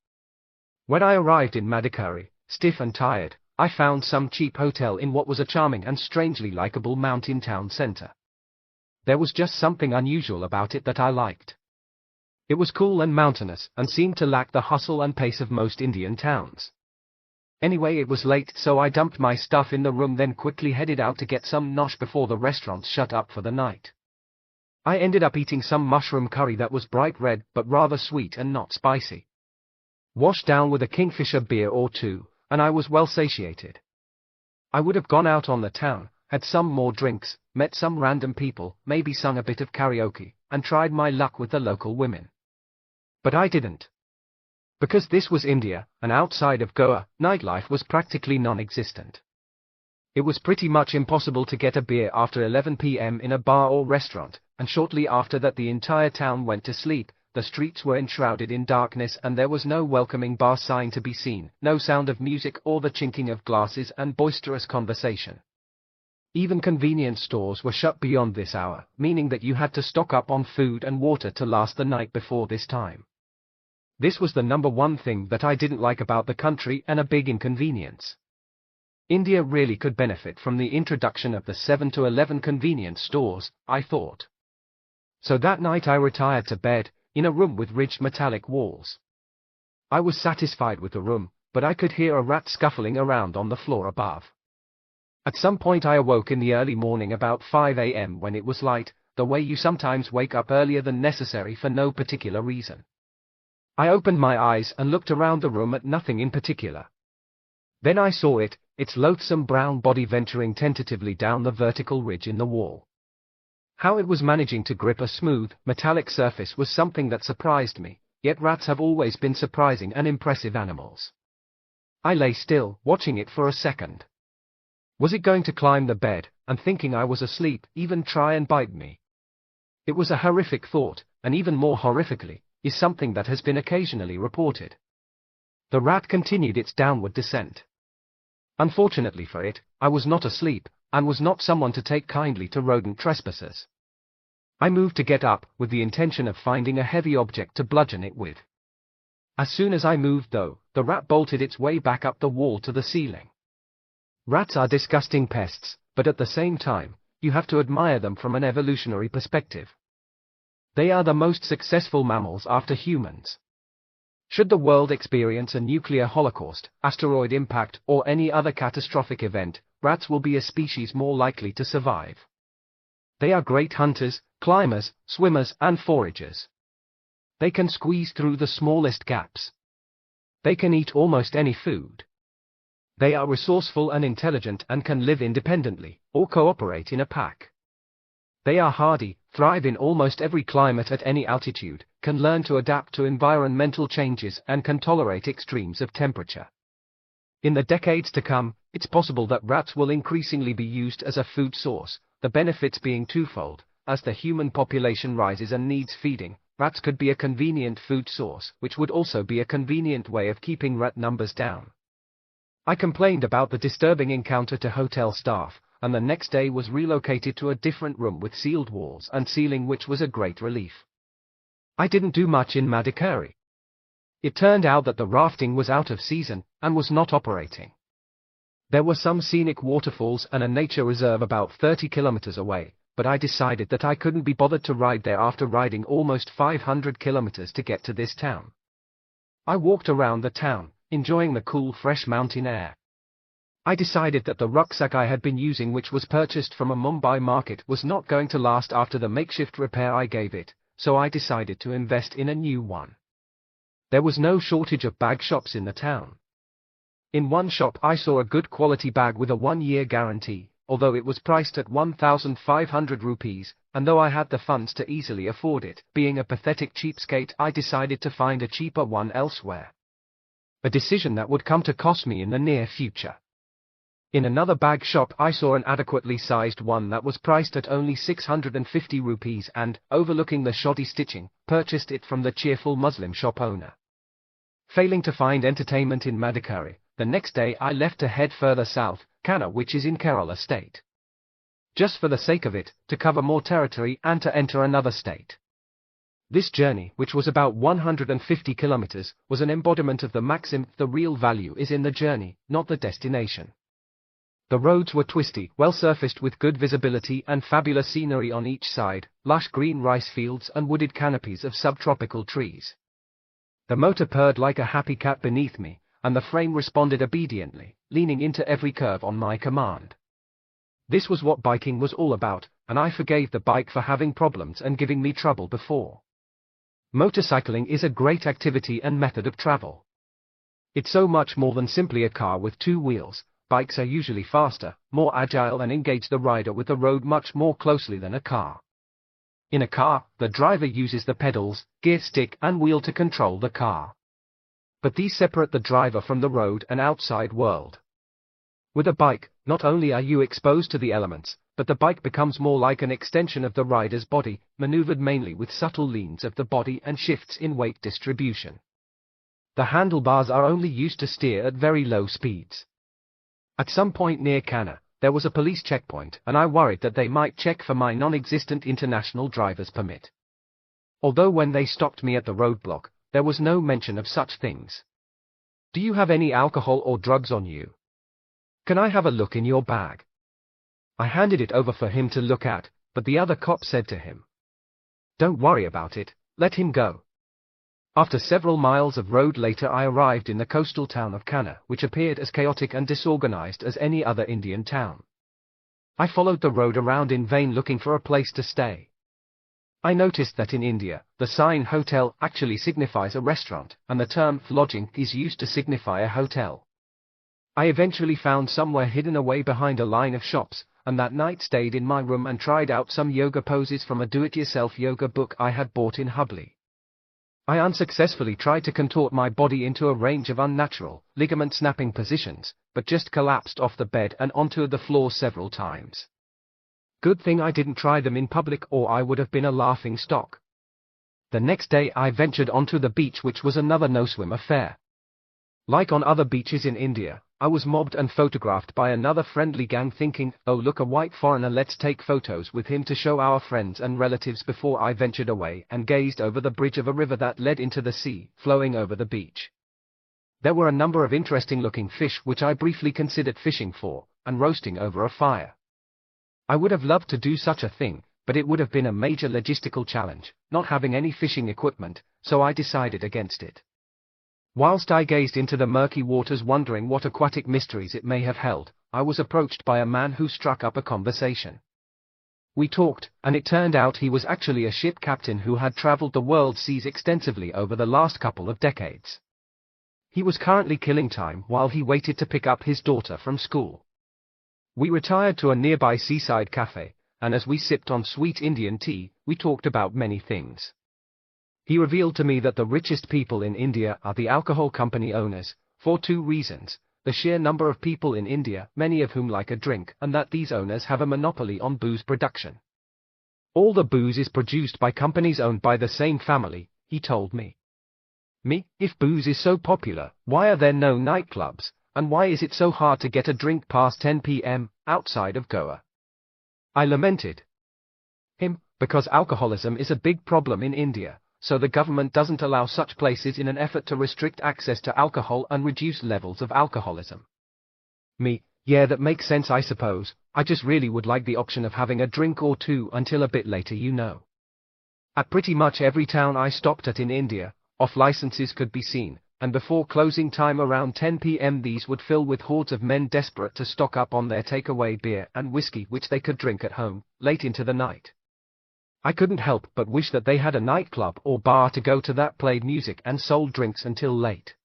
When I arrived in Madikeri, stiff and tired, I found some cheap hotel in what was a charming and strangely likable mountain town center. There was just something unusual about it that I liked. It was cool and mountainous, and seemed to lack the hustle and pace of most Indian towns. Anyway, it was late, so I dumped my stuff in the room, then quickly headed out to get some nosh before the restaurants shut up for the night. I ended up eating some mushroom curry that was bright red but rather sweet and not spicy. Washed down with a Kingfisher beer or two, and I was well satiated. I would have gone out on the town, had some more drinks, met some random people, maybe sung a bit of karaoke, and tried my luck with the local women. But I didn't. Because this was India, and outside of Goa, nightlife was practically non-existent. It was pretty much impossible to get a beer after 11 p.m. in a bar or restaurant, and shortly after that the entire town went to sleep. The streets were enshrouded in darkness and there was no welcoming bar sign to be seen, no sound of music or the chinking of glasses and boisterous conversation. Even convenience stores were shut beyond this hour, meaning that you had to stock up on food and water to last the night before this time. This was the number one thing that I didn't like about the country, and a big inconvenience. India really could benefit from the introduction of the 7 to 11 convenience stores, I thought. So that night I retired to bed, in a room with ridged metallic walls. I was satisfied with the room, but I could hear a rat scuffling around on the floor above. At some point I awoke in the early morning about 5 a.m. when it was light, the way you sometimes wake up earlier than necessary for no particular reason. I opened my eyes and looked around the room at nothing in particular. Then I saw it, its loathsome brown body venturing tentatively down the vertical ridge in the wall. How it was managing to grip a smooth, metallic surface was something that surprised me, yet rats have always been surprising and impressive animals. I lay still, watching it for a second. Was it going to climb the bed, and thinking I was asleep, even try and bite me? It was a horrific thought, and even more horrifically, is something that has been occasionally reported. The rat continued its downward descent. Unfortunately for it, I was not asleep, and was not someone to take kindly to rodent trespassers. I moved to get up, with the intention of finding a heavy object to bludgeon it with. As soon as I moved though, the rat bolted its way back up the wall to the ceiling. Rats are disgusting pests, but at the same time, you have to admire them from an evolutionary perspective. They are the most successful mammals after humans. Should the world experience a nuclear holocaust, asteroid impact, or any other catastrophic event, rats will be a species more likely to survive. They are great hunters, climbers, swimmers, and foragers. They can squeeze through the smallest gaps. They can eat almost any food. They are resourceful and intelligent and can live independently, or cooperate in a pack. They are hardy, thrive in almost every climate at any altitude, can learn to adapt to environmental changes and can tolerate extremes of temperature. In the decades to come, it's possible that rats will increasingly be used as a food source, the benefits being twofold. As the human population rises and needs feeding, rats could be a convenient food source, which would also be a convenient way of keeping rat numbers down. I complained about the disturbing encounter to hotel staff, and the next day was relocated to a different room with sealed walls and ceiling, which was a great relief. I didn't do much in Madikeri. It turned out that the rafting was out of season and was not operating. There were some scenic waterfalls and a nature reserve about 30 kilometers away, but I decided that I couldn't be bothered to ride there after riding almost 500 kilometers to get to this town. I walked around the town, enjoying the cool fresh mountain air. I decided that the rucksack I had been using, which was purchased from a Mumbai market, was not going to last after the makeshift repair I gave it, so I decided to invest in a new one. There was no shortage of bag shops in the town. In one shop I saw a good quality bag with a 1-year guarantee, although it was priced at 1,500 rupees, and though I had the funds to easily afford it, being a pathetic cheapskate, I decided to find a cheaper one elsewhere. A decision that would come to cost me in the near future. In another bag shop I saw an adequately sized one that was priced at only 650 rupees and, overlooking the shoddy stitching, purchased it from the cheerful Muslim shop owner. Failing to find entertainment in Madikeri, the next day I left to head further south, Kanna, which is in Kerala state. Just for the sake of it, to cover more territory and to enter another state. This journey, which was about 150 kilometers, was an embodiment of the maxim, the real value is in the journey, not the destination. The roads were twisty, well surfaced with good visibility and fabulous scenery on each side, lush green rice fields and wooded canopies of subtropical trees. The motor purred like a happy cat beneath me, and the frame responded obediently, leaning into every curve on my command. This was what biking was all about, and I forgave the bike for having problems and giving me trouble before. Motorcycling is a great activity and method of travel. It's so much more than simply a car with 2 wheels. Bikes are usually faster, more agile and engage the rider with the road much more closely than a car. In a car, the driver uses the pedals, gear stick and wheel to control the car. But these separate the driver from the road and outside world. With a bike, not only are you exposed to the elements, but the bike becomes more like an extension of the rider's body, maneuvered mainly with subtle leans of the body and shifts in weight distribution. The handlebars are only used to steer at very low speeds. At some point near Kanna, there was a police checkpoint, and I worried that they might check for my non-existent international driver's permit. Although when they stopped me at the roadblock, there was no mention of such things. Do you have any alcohol or drugs on you? Can I have a look in your bag? I handed it over for him to look at, but the other cop said to him, "Don't worry about it, let him go." After several miles of road later I arrived in the coastal town of Kanna, which appeared as chaotic and disorganized as any other Indian town. I followed the road around in vain looking for a place to stay. I noticed that in India, the sign hotel actually signifies a restaurant, and the term lodging is used to signify a hotel. I eventually found somewhere hidden away behind a line of shops, and that night stayed in my room and tried out some yoga poses from a do-it-yourself yoga book I had bought in Hubli. I unsuccessfully tried to contort my body into a range of unnatural, ligament-snapping positions, but just collapsed off the bed and onto the floor several times. Good thing I didn't try them in public, or I would have been a laughing stock. The next day I ventured onto the beach, which was another no-swim affair. Like on other beaches in India, I was mobbed and photographed by another friendly gang thinking, "Oh look, a white foreigner, let's take photos with him to show our friends and relatives," before I ventured away and gazed over the bridge of a river that led into the sea, flowing over the beach. There were a number of interesting looking fish which I briefly considered fishing for, and roasting over a fire. I would have loved to do such a thing, but it would have been a major logistical challenge, not having any fishing equipment, so I decided against it. Whilst I gazed into the murky waters wondering what aquatic mysteries it may have held, I was approached by a man who struck up a conversation. We talked, and it turned out he was actually a ship captain who had traveled the world seas extensively over the last couple of decades. He was currently killing time while he waited to pick up his daughter from school. We retired to a nearby seaside cafe, and as we sipped on sweet Indian tea, we talked about many things. He revealed to me that the richest people in India are the alcohol company owners, for two reasons: the sheer number of people in India, many of whom like a drink, and that these owners have a monopoly on booze production. All the booze is produced by companies owned by the same family, he told me. If booze is so popular, why are there no nightclubs, and why is it so hard to get a drink past 10 p.m. outside of Goa? I lamented. Because alcoholism is a big problem in India, so the government doesn't allow such places in an effort to restrict access to alcohol and reduce levels of alcoholism. Yeah, that makes sense, I suppose. I just really would like the option of having a drink or two until a bit later, you know. At pretty much every town I stopped at in India, off-licenses could be seen, and before closing time around 10 p.m. these would fill with hordes of men desperate to stock up on their takeaway beer and whiskey which they could drink at home, late into the night. I couldn't help but wish that they had a nightclub or bar to go to that played music and sold drinks until late.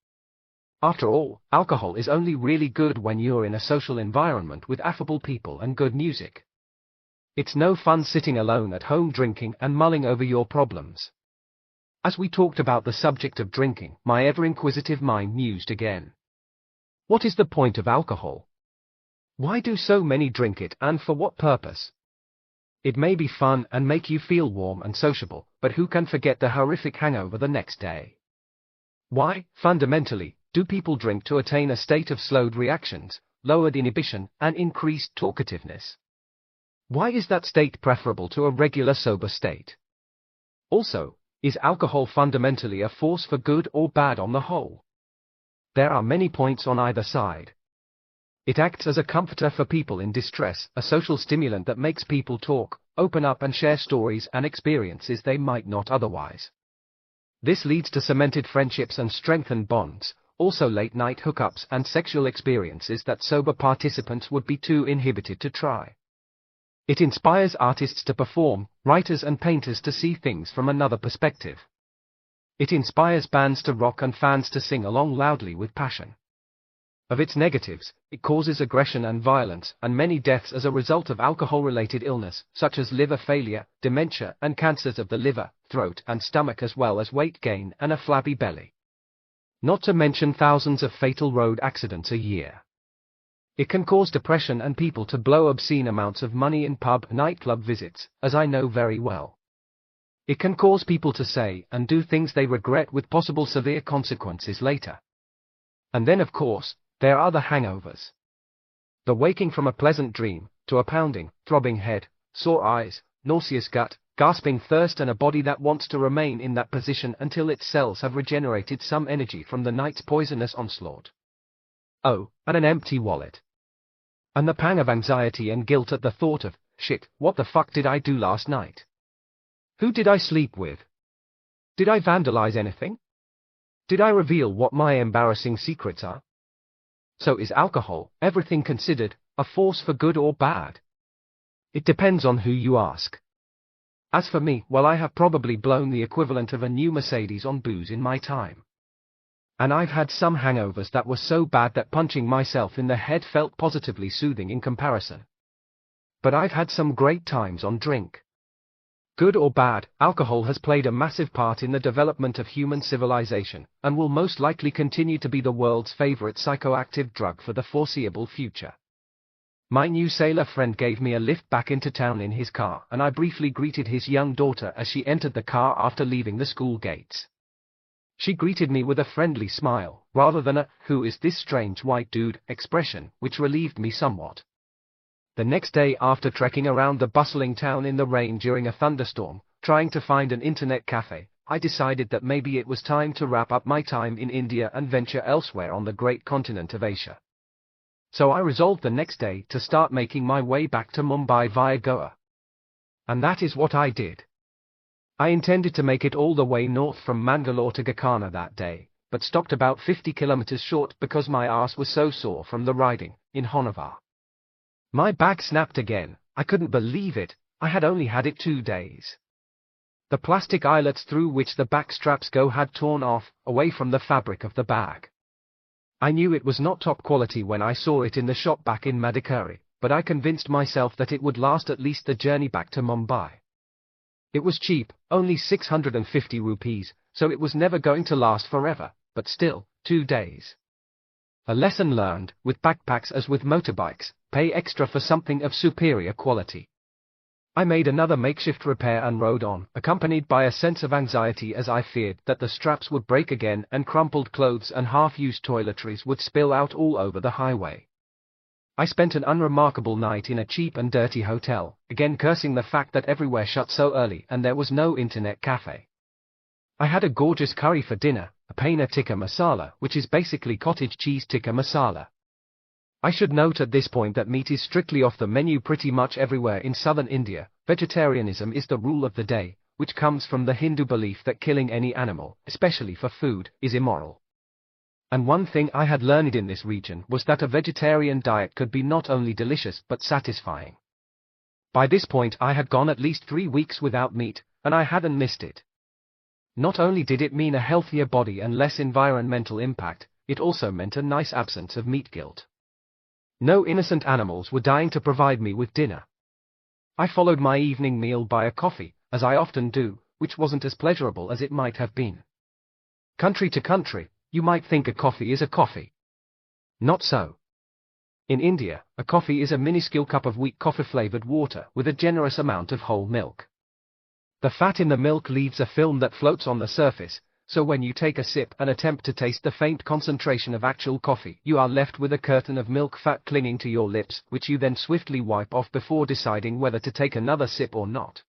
After all, alcohol is only really good when you're in a social environment with affable people and good music. It's no fun sitting alone at home drinking and mulling over your problems. As we talked about the subject of drinking, my ever-inquisitive mind mused again. What is the point of alcohol? Why do so many drink it, and for what purpose? It may be fun and make you feel warm and sociable, but who can forget the horrific hangover the next day? Why, fundamentally, do people drink to attain a state of slowed reactions, lowered inhibition, and increased talkativeness? Why is that state preferable to a regular sober state? Also, is alcohol fundamentally a force for good or bad on the whole? There are many points on either side. It acts as a comforter for people in distress, a social stimulant that makes people talk, open up and share stories and experiences they might not otherwise. This leads to cemented friendships and strengthened bonds, also late-night hookups and sexual experiences that sober participants would be too inhibited to try. It inspires artists to perform, writers and painters to see things from another perspective. It inspires bands to rock and fans to sing along loudly with passion. Of its negatives, it causes aggression and violence, and many deaths as a result of alcohol-related illness, such as liver failure, dementia, and cancers of the liver, throat, and stomach, as well as weight gain and a flabby belly. Not to mention thousands of fatal road accidents a year. It can cause depression and people to blow obscene amounts of money in nightclub visits, as I know very well. It can cause people to say and do things they regret with possible severe consequences later. And then, of course, there are the hangovers. The waking from a pleasant dream, to a pounding, throbbing head, sore eyes, nauseous gut, gasping thirst, and a body that wants to remain in that position until its cells have regenerated some energy from the night's poisonous onslaught. Oh, and an empty wallet. And the pang of anxiety and guilt at the thought of, shit, what the fuck did I do last night? Who did I sleep with? Did I vandalize anything? Did I reveal what my embarrassing secrets are? So is alcohol, everything considered, a force for good or bad? It depends on who you ask. As for me, well, I have probably blown the equivalent of a new Mercedes on booze in my time. And I've had some hangovers that were so bad that punching myself in the head felt positively soothing in comparison. But I've had some great times on drink. Good or bad, alcohol has played a massive part in the development of human civilization, and will most likely continue to be the world's favorite psychoactive drug for the foreseeable future. My new sailor friend gave me a lift back into town in his car, and I briefly greeted his young daughter as she entered the car after leaving the school gates. She greeted me with a friendly smile, rather than a, "Who is this strange white dude?" expression, which relieved me somewhat. The next day, after trekking around the bustling town in the rain during a thunderstorm, trying to find an internet cafe, I decided that maybe it was time to wrap up my time in India and venture elsewhere on the great continent of Asia. So I resolved the next day to start making my way back to Mumbai via Goa. And that is what I did. I intended to make it all the way north from Mangalore to Gakana that day, but stopped about 50 kilometers short because my arse was so sore from the riding, in Honnavar. My bag snapped again. I couldn't believe it. I had only had it 2 days. The plastic eyelets through which the back straps go had torn off, away from the fabric of the bag. I knew it was not top quality when I saw it in the shop back in Madikeri, but I convinced myself that it would last at least the journey back to Mumbai. It was cheap, only 650 rupees, so it was never going to last forever, but still, 2 days. A lesson learned: with backpacks as with motorbikes, pay extra for something of superior quality. I made another makeshift repair and rode on, accompanied by a sense of anxiety as I feared that the straps would break again and crumpled clothes and half-used toiletries would spill out all over the highway. I spent an unremarkable night in a cheap and dirty hotel, again cursing the fact that everywhere shut so early and there was no internet cafe. I had a gorgeous curry for dinner, a paneer tikka masala, which is basically cottage cheese tikka masala. I should note at this point that meat is strictly off the menu pretty much everywhere in southern India. Vegetarianism is the rule of the day, which comes from the Hindu belief that killing any animal, especially for food, is immoral. And one thing I had learned in this region was that a vegetarian diet could be not only delicious but satisfying. By this point I had gone at least 3 weeks without meat, and I hadn't missed it. Not only did it mean a healthier body and less environmental impact, it also meant a nice absence of meat guilt. No innocent animals were dying to provide me with dinner. I followed my evening meal by a coffee, as I often do, which wasn't as pleasurable as it might have been. Country to country, you might think a coffee is a coffee. Not so. In India, a coffee is a minuscule cup of weak coffee-flavored water with a generous amount of whole milk. The fat in the milk leaves a film that floats on the surface, so when you take a sip and attempt to taste the faint concentration of actual coffee, you are left with a curtain of milk fat clinging to your lips, which you then swiftly wipe off before deciding whether to take another sip or not.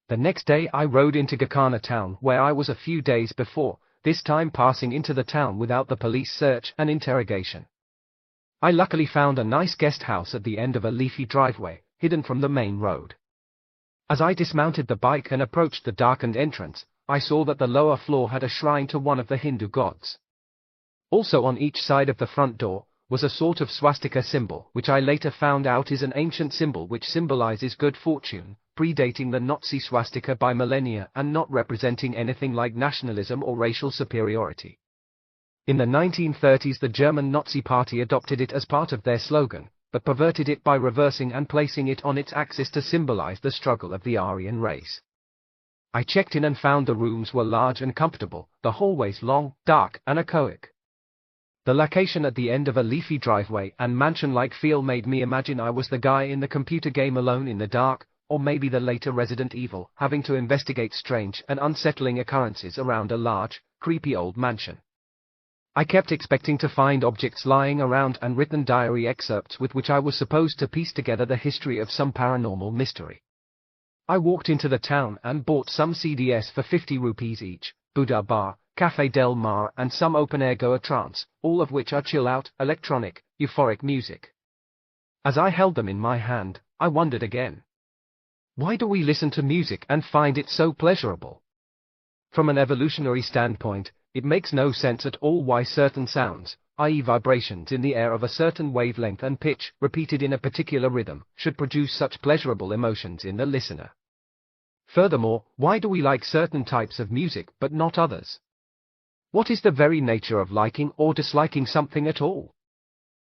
The next day I rode into Vientiane town, where I was a few days before, this time passing into the town without the police search and interrogation. I luckily found a nice guest house at the end of a leafy driveway, hidden from the main road. As I dismounted the bike and approached the darkened entrance, I saw that the lower floor had a shrine to one of the Hindu gods. Also on each side of the front door was a sort of swastika symbol, which I later found out is an ancient symbol which symbolizes good fortune, predating the Nazi swastika by millennia and not representing anything like nationalism or racial superiority. In the 1930s the German Nazi Party adopted it as part of their slogan, but perverted it by reversing and placing it on its axis to symbolize the struggle of the Aryan race. I checked in and found the rooms were large and comfortable, the hallways long, dark, and echoic. The location at the end of a leafy driveway and mansion-like feel made me imagine I was the guy in the computer game Alone in the Dark, or maybe the later Resident Evil, having to investigate strange and unsettling occurrences around a large, creepy old mansion. I kept expecting to find objects lying around and written diary excerpts with which I was supposed to piece together the history of some paranormal mystery. I walked into the town and bought some CDs for 50 rupees each, Buddha Bar, Café Del Mar and some open-air Goa trance, all of which are chill-out, electronic, euphoric music. As I held them in my hand, I wondered again. Why do we listen to music and find it so pleasurable? From an evolutionary standpoint, it makes no sense at all why certain sounds, i.e. vibrations in the air of a certain wavelength and pitch, repeated in a particular rhythm, should produce such pleasurable emotions in the listener. Furthermore, why do we like certain types of music but not others? What is the very nature of liking or disliking something at all?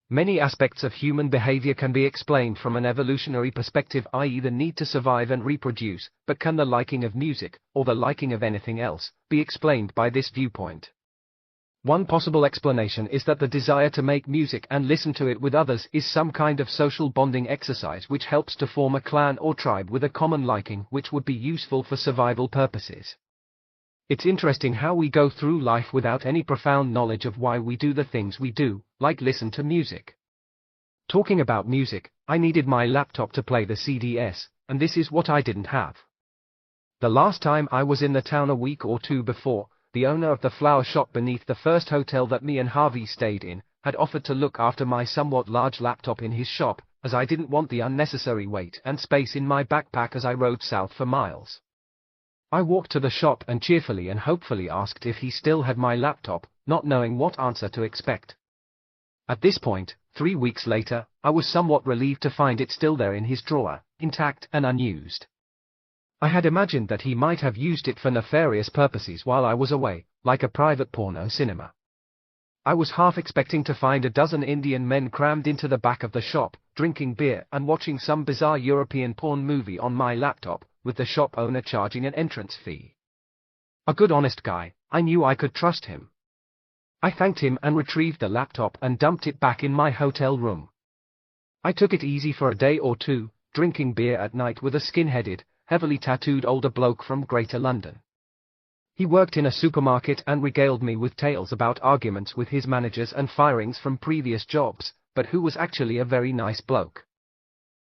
Many aspects of human behavior can be explained from an evolutionary perspective, i.e. the need to survive and reproduce, but can the liking of music, or the liking of anything else, be explained by this viewpoint? One possible explanation is that the desire to make music and listen to it with others is some kind of social bonding exercise which helps to form a clan or tribe with a common liking which would be useful for survival purposes. It's interesting how we go through life without any profound knowledge of why we do the things we do, like listen to music. Talking about music, I needed my laptop to play the CDs, and this is what I didn't have. The last time I was in the town a week or two before, the owner of the flower shop beneath the first hotel that me and Harvey stayed in, had offered to look after my somewhat large laptop in his shop, as I didn't want the unnecessary weight and space in my backpack as I rode south for miles. I walked to the shop and cheerfully and hopefully asked if he still had my laptop, not knowing what answer to expect. At this point, 3 weeks later, I was somewhat relieved to find it still there in his drawer, intact and unused. I had imagined that he might have used it for nefarious purposes while I was away, like a private porno cinema. I was half expecting to find a dozen Indian men crammed into the back of the shop, drinking beer and watching some bizarre European porn movie on my laptop, with the shop owner charging an entrance fee. A good honest guy, I knew I could trust him. I thanked him and retrieved the laptop and dumped it back in my hotel room. I took it easy for a day or two, drinking beer at night with a skin-headed, heavily tattooed older bloke from Greater London. He worked in a supermarket and regaled me with tales about arguments with his managers and firings from previous jobs, but who was actually a very nice bloke.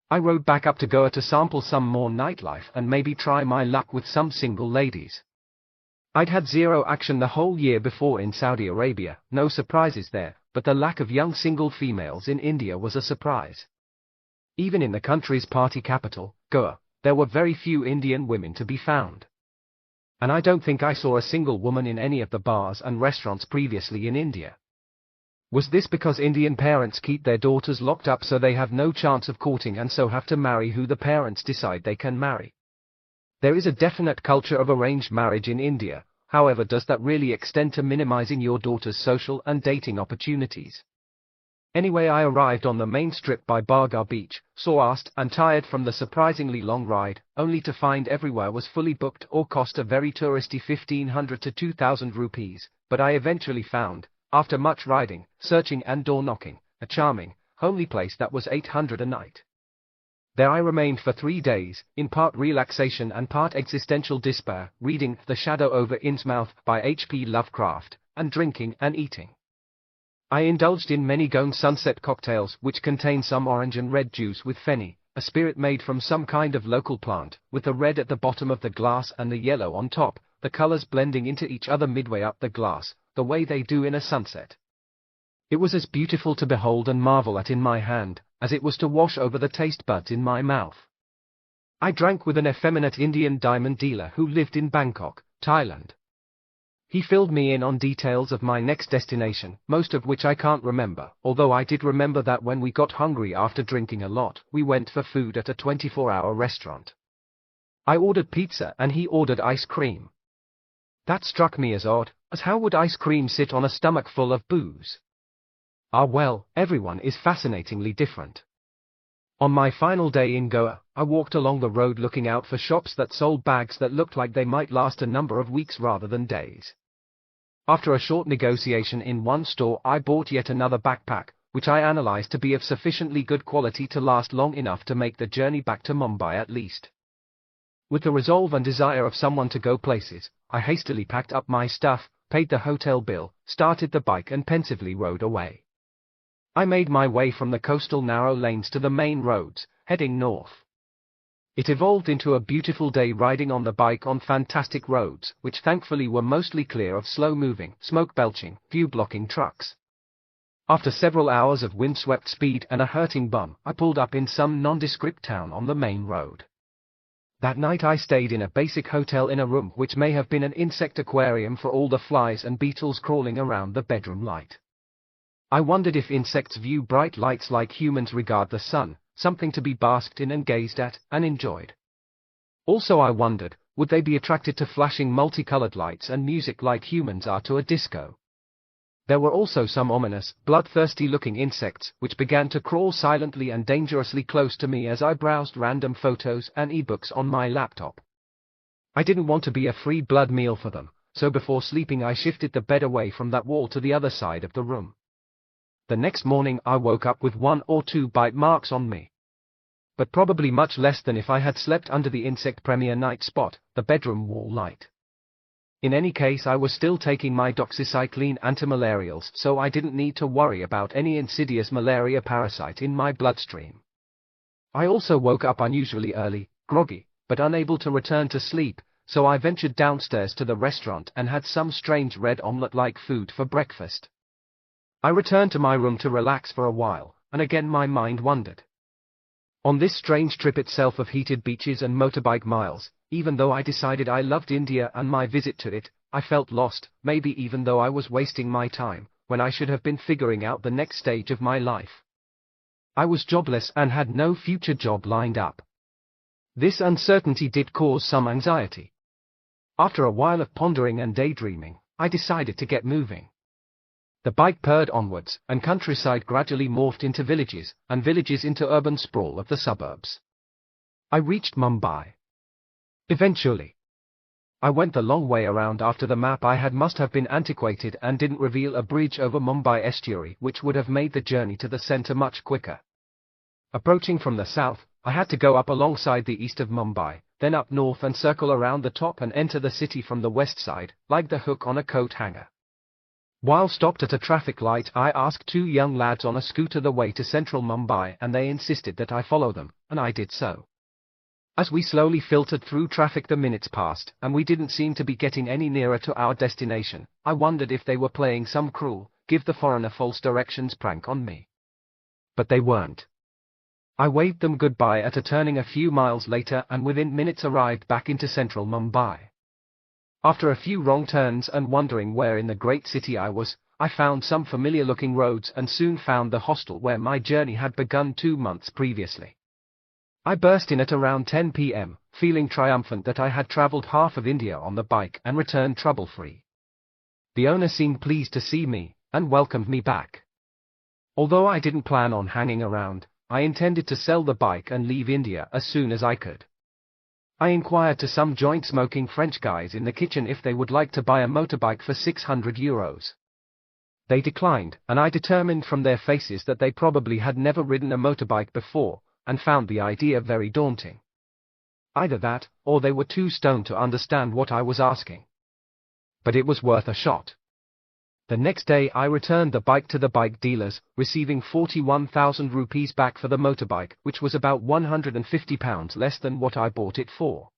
I rode back up to Goa to sample some more nightlife and maybe try my luck with some single ladies. I'd had zero action the whole year before in Saudi Arabia, no surprises there, but the lack of young single females in India was a surprise. Even in the country's party capital, Goa, there were very few Indian women to be found. And I don't think I saw a single woman in any of the bars and restaurants previously in India. Was this because Indian parents keep their daughters locked up so they have no chance of courting and so have to marry who the parents decide they can marry? There is a definite culture of arranged marriage in India, however, does that really extend to minimizing your daughter's social and dating opportunities? Anyway, I arrived on the main strip by Bargar Beach, sore-assed and tired from the surprisingly long ride, only to find everywhere was fully booked or cost a very touristy 1,500 to 2,000 rupees, but I eventually found, after much riding, searching and door-knocking, a charming, homely place that was 800 a night. There I remained for 3 days, in part relaxation and part existential despair, reading The Shadow over Innsmouth by H.P. Lovecraft, and drinking and eating. I indulged in many Goan sunset cocktails which contain some orange and red juice with fenny, a spirit made from some kind of local plant, with the red at the bottom of the glass and the yellow on top, the colors blending into each other midway up the glass, the way they do in a sunset. It was as beautiful to behold and marvel at in my hand, as it was to wash over the taste buds in my mouth. I drank with an effeminate Indian diamond dealer who lived in Bangkok, Thailand. He filled me in on details of my next destination, most of which I can't remember, although I did remember that when we got hungry after drinking a lot, we went for food at a 24-hour restaurant. I ordered pizza and he ordered ice cream. That struck me as odd, as how would ice cream sit on a stomach full of booze? Ah well, everyone is fascinatingly different. On my final day in Goa, I walked along the road looking out for shops that sold bags that looked like they might last a number of weeks rather than days. After a short negotiation in one store, I bought yet another backpack, which I analyzed to be of sufficiently good quality to last long enough to make the journey back to Mumbai at least. With the resolve and desire of someone to go places, I hastily packed up my stuff, paid the hotel bill, started the bike and pensively rode away. I made my way from the coastal narrow lanes to the main roads, heading north. It evolved into a beautiful day riding on the bike on fantastic roads, which thankfully were mostly clear of slow-moving, smoke-belching, view-blocking trucks. After several hours of wind-swept speed and a hurting bum, I pulled up in some nondescript town on the main road. That night I stayed in a basic hotel in a room which may have been an insect aquarium for all the flies and beetles crawling around the bedroom light. I wondered if insects view bright lights like humans regard the sun, something to be basked in and gazed at, and enjoyed. Also I wondered, would they be attracted to flashing multicolored lights and music like humans are to a disco? There were also some ominous, bloodthirsty-looking insects which began to crawl silently and dangerously close to me as I browsed random photos and ebooks on my laptop. I didn't want to be a free blood meal for them, so before sleeping I shifted the bed away from that wall to the other side of the room. The next morning I woke up with 1 or 2 bite marks on me. But probably much less than if I had slept under the insect premier night spot, the bedroom wall light. In any case, I was still taking my doxycycline antimalarials, so I didn't need to worry about any insidious malaria parasite in my bloodstream. I also woke up unusually early, groggy, but unable to return to sleep, so I ventured downstairs to the restaurant and had some strange red omelette-like food for breakfast. I returned to my room to relax for a while, and again my mind wandered. On this strange trip itself of heated beaches and motorbike miles, even though I decided I loved India and my visit to it, I felt lost, maybe even though I was wasting my time, when I should have been figuring out the next stage of my life. I was jobless and had no future job lined up. This uncertainty did cause some anxiety. After a while of pondering and daydreaming, I decided to get moving. The bike purred onwards, and countryside gradually morphed into villages, and villages into urban sprawl of the suburbs. I reached Mumbai. Eventually. I went the long way around after the map I had must have been antiquated and didn't reveal a bridge over Mumbai estuary which would have made the journey to the centre much quicker. Approaching from the south, I had to go up alongside the east of Mumbai, then up north and circle around the top and enter the city from the west side, like the hook on a coat hanger. While stopped at a traffic light, I asked two young lads on a scooter the way to central Mumbai and they insisted that I follow them, and I did so. As we slowly filtered through traffic the minutes passed, and we didn't seem to be getting any nearer to our destination. I wondered if they were playing some cruel, give the foreigner false directions prank on me. But they weren't. I waved them goodbye at a turning a few miles later and within minutes arrived back into central Mumbai. After a few wrong turns and wondering where in the great city I was, I found some familiar-looking roads and soon found the hostel where my journey had begun 2 months previously. I burst in at around 10 p.m., feeling triumphant that I had travelled half of India on the bike and returned trouble-free. The owner seemed pleased to see me, and welcomed me back. Although I didn't plan on hanging around, I intended to sell the bike and leave India as soon as I could. I inquired to some joint-smoking French guys in the kitchen if they would like to buy a motorbike for €600. They declined, and I determined from their faces that they probably had never ridden a motorbike before, and found the idea very daunting. Either that, or they were too stoned to understand what I was asking. But it was worth a shot. The next day I returned the bike to the bike dealers, receiving 41,000 rupees back for the motorbike, which was about £150 less than what I bought it for.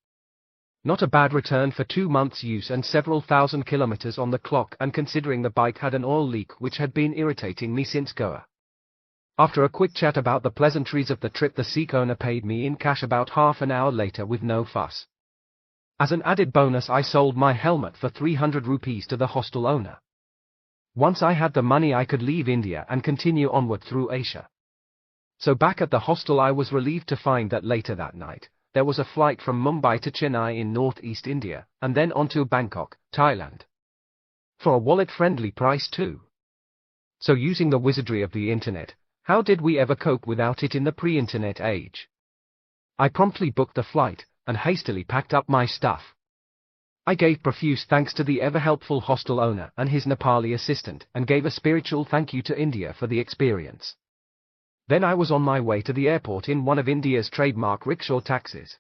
Not a bad return for 2 months' use and several thousand kilometers on the clock, and considering the bike had an oil leak which had been irritating me since Goa. After a quick chat about the pleasantries of the trip, the Sikh owner paid me in cash about half an hour later with no fuss. As an added bonus, I sold my helmet for 300 rupees to the hostel owner. Once I had the money, I could leave India and continue onward through Asia. So back at the hostel, I was relieved to find that later that night, there was a flight from Mumbai to Chennai in northeast India, and then on to Bangkok, Thailand. For a wallet-friendly price too. So using the wizardry of the internet, how did we ever cope without it in the pre-internet age? I promptly booked the flight, and hastily packed up my stuff. I gave profuse thanks to the ever-helpful hostel owner and his Nepali assistant, and gave a spiritual thank you to India for the experience. Then I was on my way to the airport in one of India's trademark rickshaw taxis.